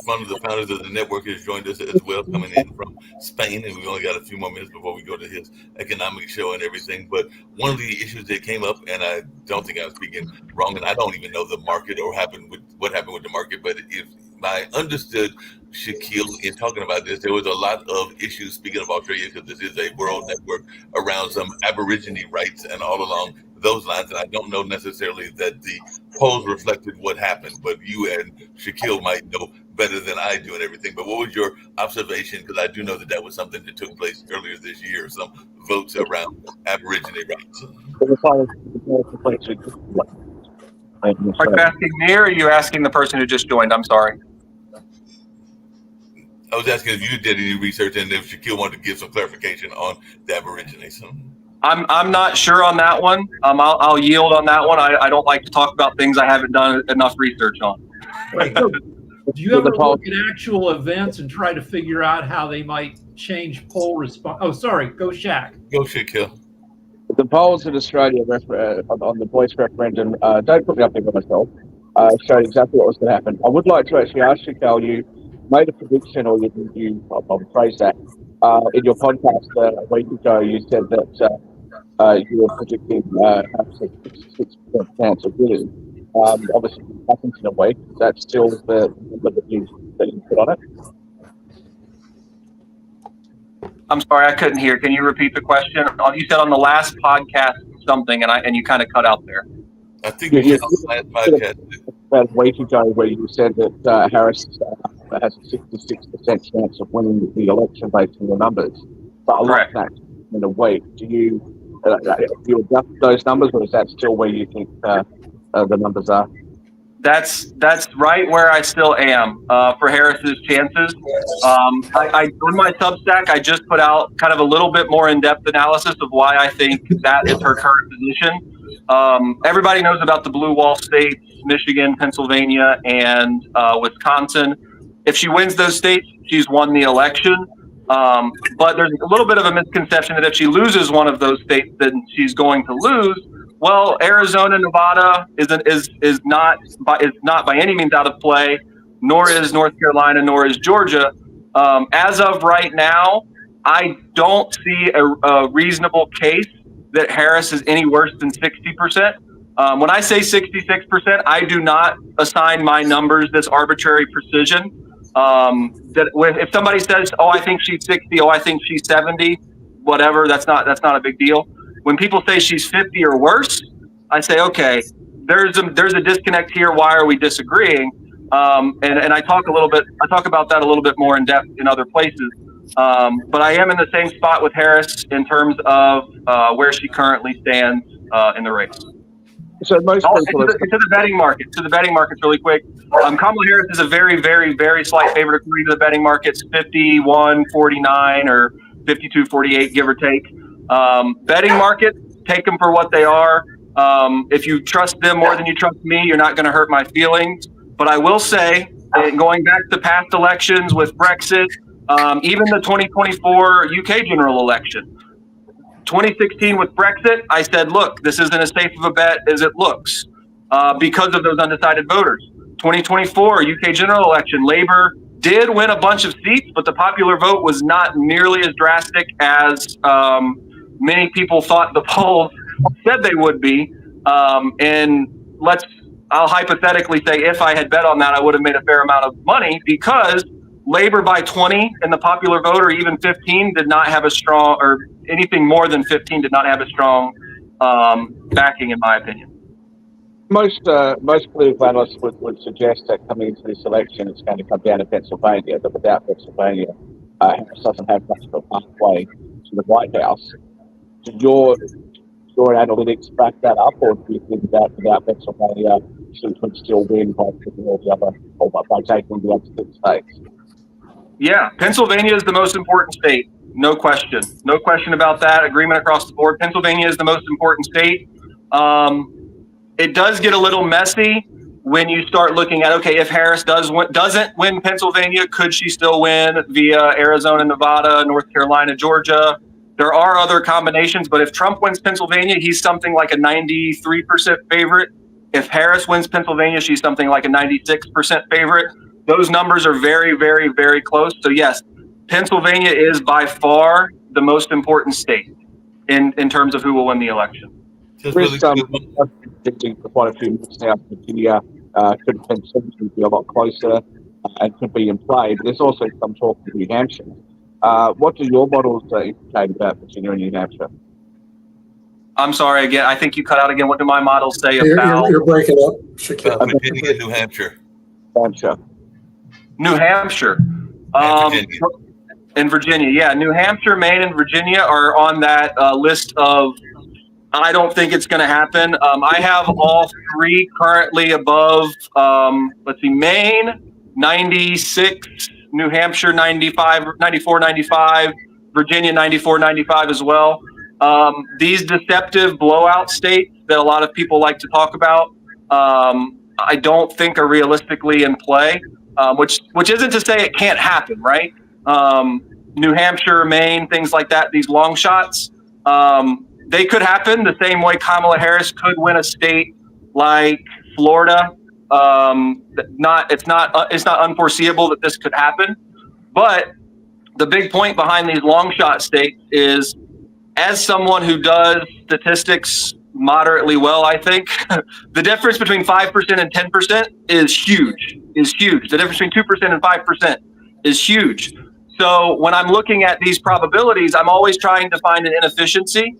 one of the founders of the network has joined us as well, coming in from Spain, and we've only got a few more minutes before we go to his economic show and everything. But one of the issues that came up, and I don't think I was speaking wrong, and I don't even know the market or what happened with the market, but if I understood Shaquille in talking about this, there was a lot of issues, speaking of Australia, because this is a world network, around some Aborigine rights and all along those lines. And I don't know necessarily that the polls reflected what happened, but you and Shaquille might know better than I do and everything. But what was your observation? Because I do know that was something that took place earlier this year, some votes around Aborigine rights. Are you asking me, or are you asking the person who just joined? I'm sorry. I was asking if you did any research and if Shaquille wanted to give some clarification on the Aborigines. I'm not sure on that one. I'll yield on that one. I don't like to talk about things I haven't done enough research on. Wait, do you ever look at actual events and try to figure out how they might change poll response? Oh, sorry. Go Shaq. Go Shaquille. The polls in Australia on the voice referendum, don't put me up there by myself, showed exactly what was going to happen. I would like to actually ask Shaquille, you made a prediction, or I'll phrase that, in your podcast a week ago. You said that you were predicting perhaps a 66% chance of winning. Obviously, it happens in a week. That's still the number that you put on it? I'm sorry, I couldn't hear. Can you repeat the question? You said on the last podcast something, and you kind of cut out there. I think you said on the last podcast. About a week ago, where you said that Harris has a 66% chance of winning the election based on the numbers. But I like that in a week. Do you adjust those numbers, or is that still where you think the numbers are? That's right where I still am for Harris's chances. I on my Substack, I just put out kind of a little bit more in-depth analysis of why I think that is her current position. Everybody knows about the blue wall states, Michigan, Pennsylvania, and Wisconsin. If she wins those states, she's won the election. But there's a little bit of a misconception that if she loses one of those states, then she's going to lose. Well, Arizona, Nevada is not by any means out of play, nor is North Carolina, nor is Georgia. As of right now, I don't see a reasonable case that Harris is any worse than 60%. When I say 66%, I do not assign my numbers this arbitrary precision. If somebody says, "Oh, I think she's 60," "Oh, I think she's 70," whatever, that's not a big deal. When people say she's 50 or worse, I say, okay, there's a disconnect here. Why are we disagreeing? And I talk about that a little bit more in depth in other places. But I am in the same spot with Harris in terms of where she currently stands in the race. So most people to the betting markets really quick. Kamala Harris is a very, very, very slight favorite according to the betting markets, 51-49 or 52-48, give or take. Betting markets, take them for what they are. If you trust them more than you trust me, you're not going to hurt my feelings. But I will say, going back to past elections with Brexit, even the 2024 UK general election, 2016 with Brexit, I said, look, this isn't as safe of a bet as it looks because of those undecided voters. 2024 UK general election, Labour did win a bunch of seats, but the popular vote was not nearly as drastic as many people thought the polls said they would be. And I'll hypothetically say if I had bet on that, I would have made a fair amount of money because Labour by 20 and the popular vote, or even 15, did not have a strong, or anything more than 15 did not have a strong backing, in my opinion. Most political analysts would suggest that coming into this election, it's going to come down to Pennsylvania, but without Pennsylvania, Harris doesn't have much of a pathway to the White House. Do your analytics back that up, or do you think that without Pennsylvania, she could still win by taking all the other, or by taking the other 6 states? Yeah, Pennsylvania is the most important state. No question. No question about that. Agreement across the board. Pennsylvania is the most important state. It does get a little messy when you start looking at, okay, if Harris doesn't win Pennsylvania, could she still win via Arizona, Nevada, North Carolina, Georgia? There are other combinations, but if Trump wins Pennsylvania, he's something like a 93% favorite. If Harris wins Pennsylvania, she's something like a 96% favorite. Those numbers are very, very, very close. So yes, Pennsylvania is by far the most important state in terms of who will win the election. Just really predicting for quite a few months now, Virginia could potentially be a lot closer and could be in play. But there's also some talk of New Hampshire. What do your models indicate about Virginia and New Hampshire? I'm sorry again. I think you cut out again. What do my models say about? You're breaking up, Shaquille. Virginia and New Hampshire. New Hampshire. Virginia. In Virginia, yeah. New Hampshire, Maine, and Virginia are on that list of I don't think it's going to happen. I have all 3 currently above, let's see, Maine, 96, New Hampshire, 95, 94, 95, Virginia, 94, 95 as well. These deceptive blowout states that a lot of people like to talk about, I don't think are realistically in play, which isn't to say it can't happen, right? New Hampshire, Maine, things like that, these long shots, they could happen the same way Kamala Harris could win a state like Florida. It's not unforeseeable that this could happen. But the big point behind these long shot states is, as someone who does statistics moderately well, I think the difference between 5% and 10% is huge. The difference between 2% and 5% is huge. So when I'm looking at these probabilities, I'm always trying to find an inefficiency.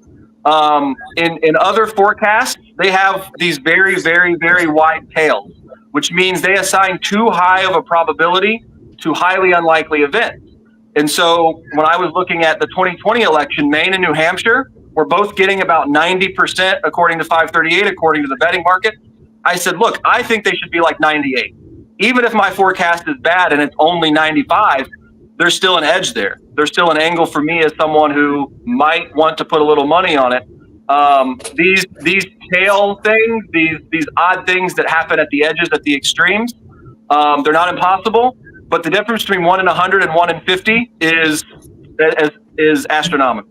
In other forecasts, they have these very, very, very wide tails, which means they assign too high of a probability to highly unlikely events. And so when I was looking at the 2020 election, Maine and New Hampshire were both getting about 90% according to 538, according to the betting market. I said, look, I think they should be like 98. Even if my forecast is bad and it's only 95, there's still an edge there. There's still an angle for me as someone who might want to put a little money on it. These tail things, these odd things that happen at the edges, at the extremes, they're not impossible. But the difference between 1 in 100 and 1 in 50 is astronomical.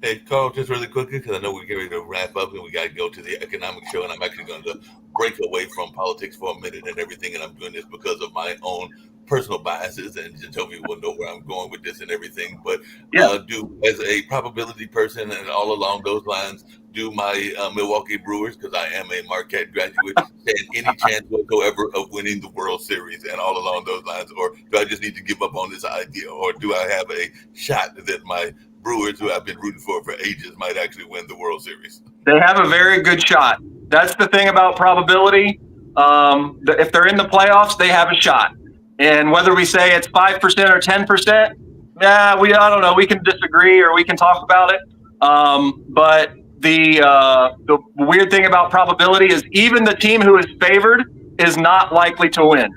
Hey, Carl, just really quickly, because I know we're getting ready to wrap up and we got to go to the economic show, and I'm actually going to break away from politics for a minute and everything, and I'm doing this because of my own personal biases, and just tell people will know where I'm going with this and everything. But do, as a probability person and all along those lines, do my Milwaukee Brewers, because I am a Marquette graduate, stand any chance whatsoever of winning the World Series and all along those lines? Or do I just need to give up on this idea? Or do I have a shot that my Brewers, who I've been rooting for ages, might actually win the World Series? They have a very good shot. That's the thing about probability. If they're in the playoffs, they have a shot. And whether we say it's 5% or 10%, I don't know. We can disagree or we can talk about it. But the weird thing about probability is even the team who is favored is not likely to win.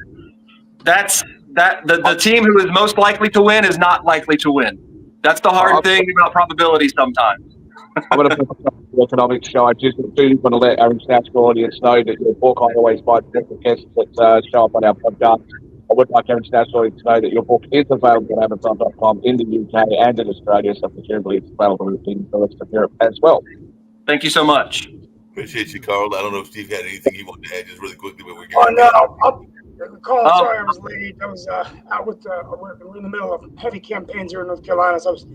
The team who is most likely to win is not likely to win. That's the hard thing about probability sometimes. I'm going to put the economic show. I just do want to let our international audience know that your book, I always find different guests that show up on our podcast. I would like our international audience to know that your book is available on Amazon.com in the UK and in Australia, so presumably it's available in the rest of Europe as well. Thank you so much. Appreciate you, Carl. I don't know if Steve had anything he wanted to add just really quickly, but we're getting Carl, sorry I was late. I was out with we're in the middle of heavy campaigns here in North Carolina, so I was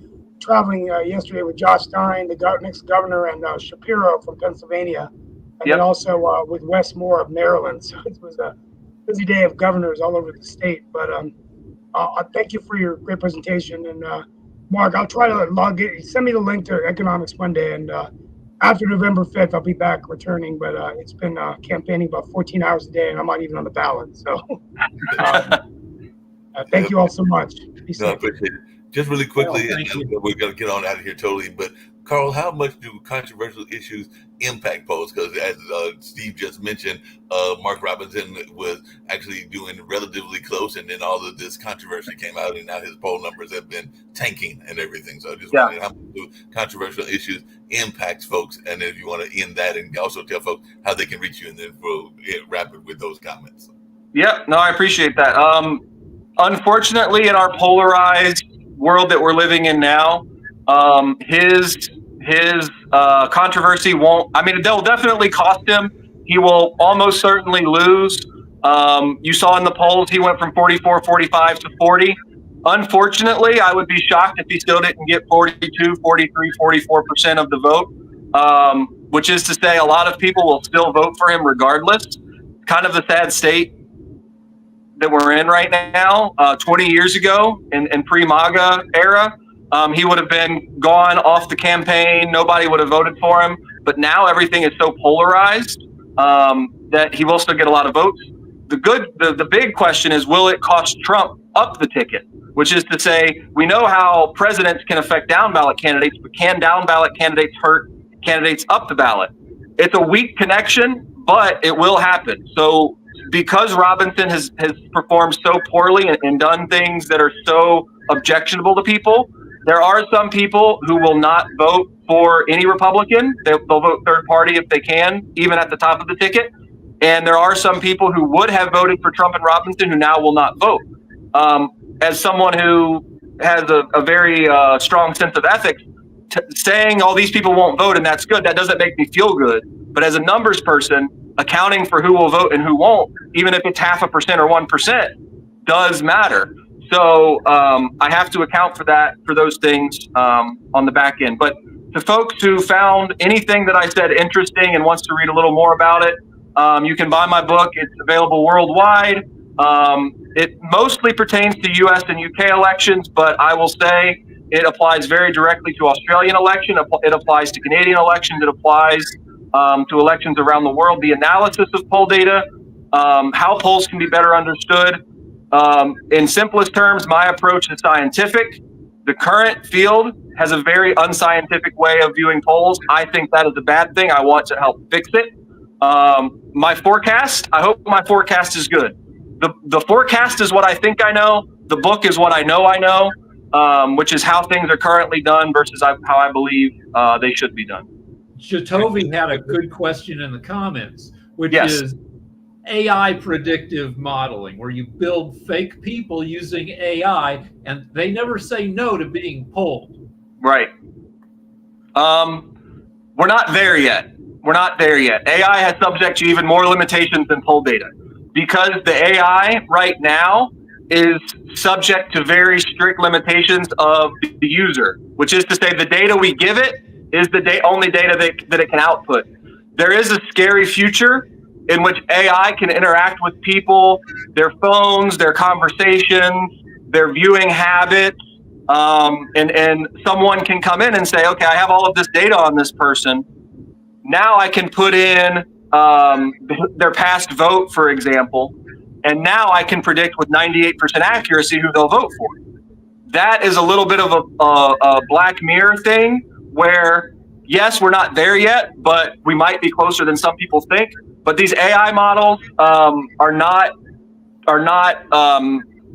traveling yesterday with Josh Stein, the next governor, and Shapiro from Pennsylvania, and then also with Wes Moore of Maryland. So it was a busy day of governors all over the state. But thank you for your great presentation. And Mark, I'll try to send me the link to Economics Monday. And after November 5th, I'll be back returning. But it's been campaigning about 14 hours a day, and I'm not even on the ballot. So thank you all so much. No, I appreciate it. Just really quickly, and we're going to get on out of here totally, but Carl, how much do controversial issues impact polls? Because as Steve just mentioned, Mark Robinson was actually doing relatively close, and then all of this controversy came out, and now his poll numbers have been tanking and everything. So I just wondering how much do controversial issues impacts folks, and if you want to end that and also tell folks how they can reach you, and then we'll wrap it with those comments. Yeah, no, I appreciate that. Unfortunately, in our polarized world that we're living in now, his controversy won't. I mean, they'll definitely cost him. He will almost certainly lose. You saw in the polls, he went from 44, 45 to 40. Unfortunately, I would be shocked if he still didn't get 42, 43, 44% of the vote, which is to say a lot of people will still vote for him regardless. Kind of the sad state that we're in right now. 20 years ago in pre-MAGA era, he would have been gone off the campaign. Nobody would have voted for him. But now everything is so polarized that he will still get a lot of votes. The big question is, will it cost Trump up the ticket? Which is to say, we know how presidents can affect down ballot candidates, but can down ballot candidates hurt candidates up the ballot? It's a weak connection, but it will happen. So because Robinson has performed so poorly and done things that are so objectionable to people, there are some people who will not vote for any Republican. They'll vote third party if they can, even at the top of the ticket. And there are some people who would have voted for Trump and Robinson who now will not vote. As someone who has a very strong sense of ethics, saying all these people won't vote and that's good, that doesn't make me feel good. But as a numbers person, accounting for who will vote and who won't, even if it's 0.5% or 1%, does matter. So I have to account for that, for those things on the back end. But to folks who found anything that I said interesting and wants to read a little more about it, you can buy my book. It's available worldwide. It mostly pertains to US and UK elections, but I will say it applies very directly to Australian election. It applies to Canadian elections. It applies to elections around the world. The analysis of poll data, how polls can be better understood. In simplest terms, my approach is scientific. The current field has a very unscientific way of viewing polls. I think that is a bad thing. I want to help fix it. My forecast, I hope my forecast is good. The forecast is what I think I know. The book is what I know, which is how things are currently done versus how I believe they should be done. Jatovi had a good question in the comments, which is AI predictive modeling, where you build fake people using AI, and they never say no to being polled. Right. We're not there yet. AI has subject to even more limitations than poll data, because the AI right now is subject to very strict limitations of the user, which is to say the data we give it is the only data that it can output. There is a scary future in which AI can interact with people, their phones, their conversations, their viewing habits, and someone can come in and say, okay, I have all of this data on this person. Now I can put in their past vote, for example, and now I can predict with 98% accuracy who they'll vote for. That is a little bit of a Black Mirror thing where, yes, we're not there yet, but we might be closer than some people think. But these AI models are not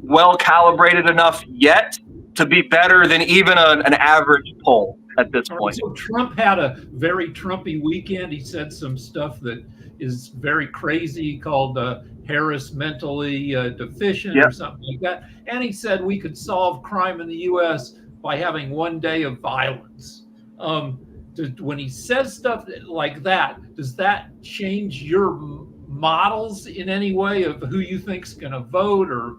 well calibrated enough yet to be better than even an average poll at this point. So Trump had a very Trumpy weekend. He said some stuff that is very crazy, called Harris mentally deficient or something like that. And he said we could solve crime in the U.S. by having one day of violence. When he says stuff like that, does that change your models in any way of who you think's going to vote? Or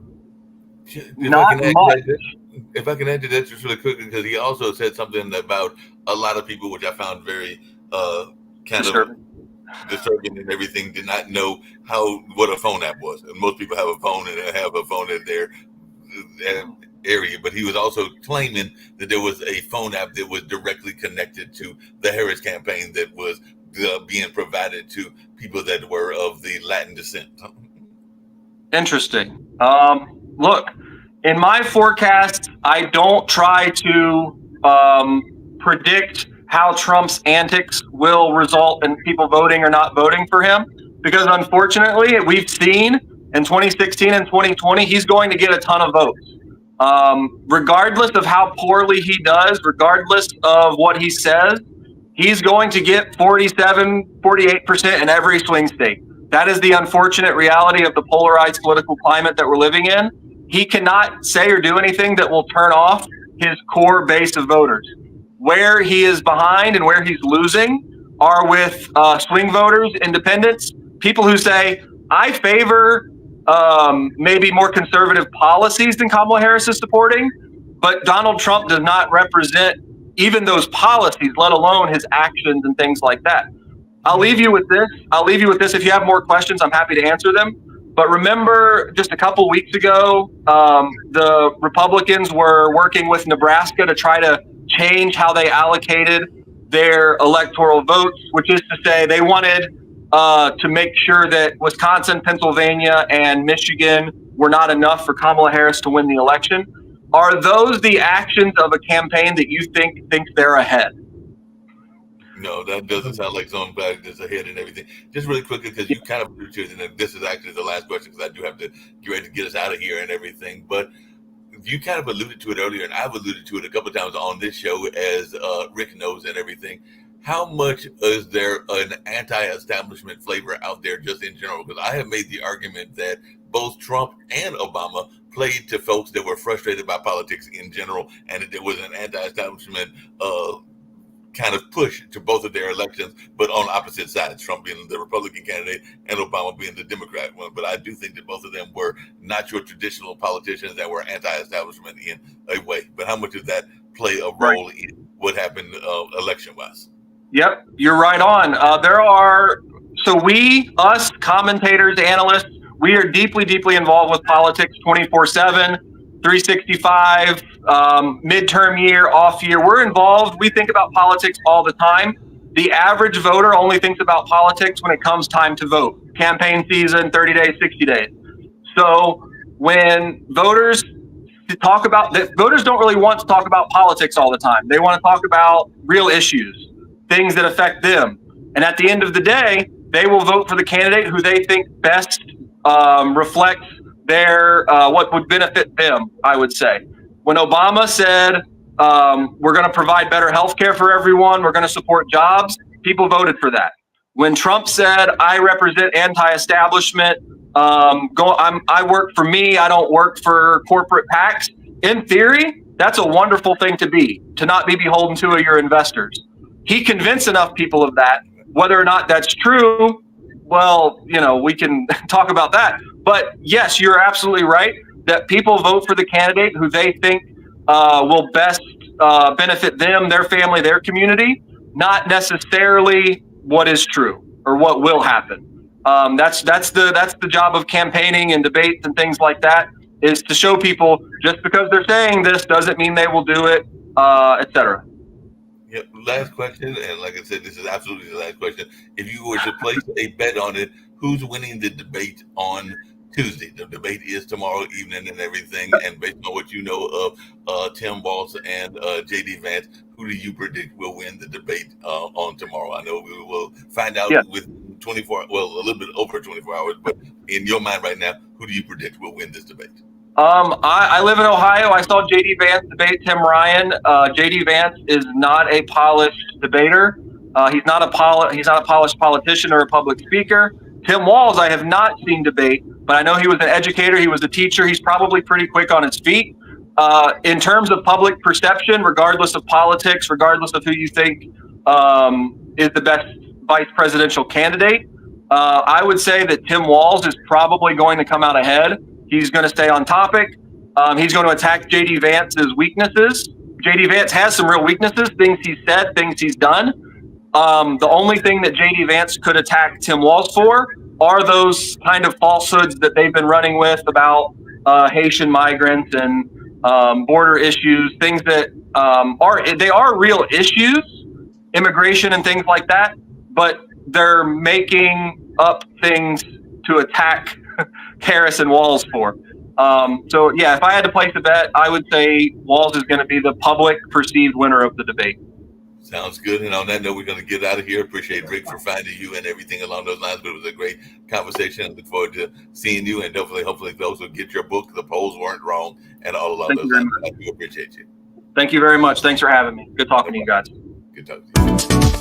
not much. If I can add to that just really quickly, because he also said something about a lot of people, which I found very kind of disturbing and everything, did not know what a phone app was. And most people have a phone and they have a phone in their area, but he was also claiming that there was a phone app that was directly connected to the Harris campaign that was being provided to people that were of the Latin descent. Interesting. Look, in my forecast, I don't try to predict how Trump's antics will result in people voting or not voting for him. Because unfortunately, we've seen in 2016 and 2020, he's going to get a ton of votes. Regardless of how poorly he does, regardless of what he says, he's going to get 47, 48% in every swing state. That is the unfortunate reality of the polarized political climate that we're living in. He cannot say or do anything that will turn off his core base of voters. Where he is behind and where he's losing are with swing voters, independents, people who say, I favor maybe more conservative policies than Kamala Harris is supporting, but Donald Trump does not represent even those policies, let alone his actions and things like that. I'll leave you with this. If you have more questions, I'm happy to answer them. But remember, just a couple weeks ago, the Republicans were working with Nebraska to try to change how they allocated their electoral votes, which is to say they wanted to make sure that Wisconsin, Pennsylvania, and Michigan were not enough for Kamala Harris to win the election. Are those the actions of a campaign that you think they're ahead? No, that doesn't sound like somebody that's ahead and everything. Just really quickly, because you kind of alluded to it, and this is actually the last question, because I do have to get ready to get us out of here and everything. But you kind of alluded to it earlier, and I've alluded to it a couple of times on this show, as Rick knows and everything. How much is there an anti-establishment flavor out there just in general? Because I have made the argument that both Trump and Obama played to folks that were frustrated by politics in general, and that there was an anti-establishment kind of push to both of their elections, but on opposite sides, Trump being the Republican candidate and Obama being the Democrat one. But I do think that both of them were not your traditional politicians that were anti-establishment in a way. But how much does that play a role in what happened election-wise? Yep, you're right on. Us commentators, analysts, we are deeply, deeply involved with politics 24/7, 365, midterm year, off year. We're involved. We think about politics all the time. The average voter only thinks about politics when it comes time to vote. Campaign season, 30 days, 60 days. So when voters don't really want to talk about politics all the time. They want to talk about real issues, things that affect them. And at the end of the day, they will vote for the candidate who they think best reflects their what would benefit them, I would say. When Obama said, we're going to provide better health care for everyone, we're going to support jobs, people voted for that. When Trump said, I represent anti-establishment, I work for me, I don't work for corporate PACs, in theory, that's a wonderful thing to not be beholden to your investors. He convinced enough people of that. Whether or not that's true, well, we can talk about that. But yes, you're absolutely right that people vote for the candidate who they think will best benefit them, their family, their community, not necessarily what is true or what will happen. That's the job of campaigning and debates and things like that, is to show people just because they're saying this doesn't mean they will do it, etc. Yep. Last question, and like I said, this is absolutely the last question. If you were to place a bet on it, who's winning the debate on Tuesday? The debate is tomorrow evening and everything. And based on what you know of Tim Walz and J.D. Vance, who do you predict will win the debate on tomorrow? I know we will find out with a little bit over 24 hours. But in your mind right now, who do you predict will win this debate? I live in Ohio. I saw J.D. Vance debate Tim Ryan. J.D. Vance is not a polished debater. He's not a polished politician or a public speaker. Tim Walz, I have not seen debate, but I know he was an educator. He was a teacher. He's probably pretty quick on his feet. In terms of public perception, regardless of politics, regardless of who you think is the best vice presidential candidate, I would say that Tim Walz is probably going to come out ahead. He's going to stay on topic. He's going to attack J.D. Vance's weaknesses. J.D. Vance has some real weaknesses, things he's said, things he's done. The only thing that J.D. Vance could attack Tim Walz for are those kind of falsehoods that they've been running with about Haitian migrants and border issues, things that are real issues, immigration and things like that, but they're making up things to attack Harris and Walz for. So if I had to place a bet, I would say Walz is going to be the public perceived winner of the debate. Sounds good. And on that note, we're going to get out of here. Appreciate Rick for finding you and everything along those lines. But it was a great conversation. I look forward to seeing you, and hopefully those will get your book, The Polls Weren't Wrong, and all along those lines. I do appreciate you. Thank you very much. Thanks for having me. Good talking to you guys. Good talking to you.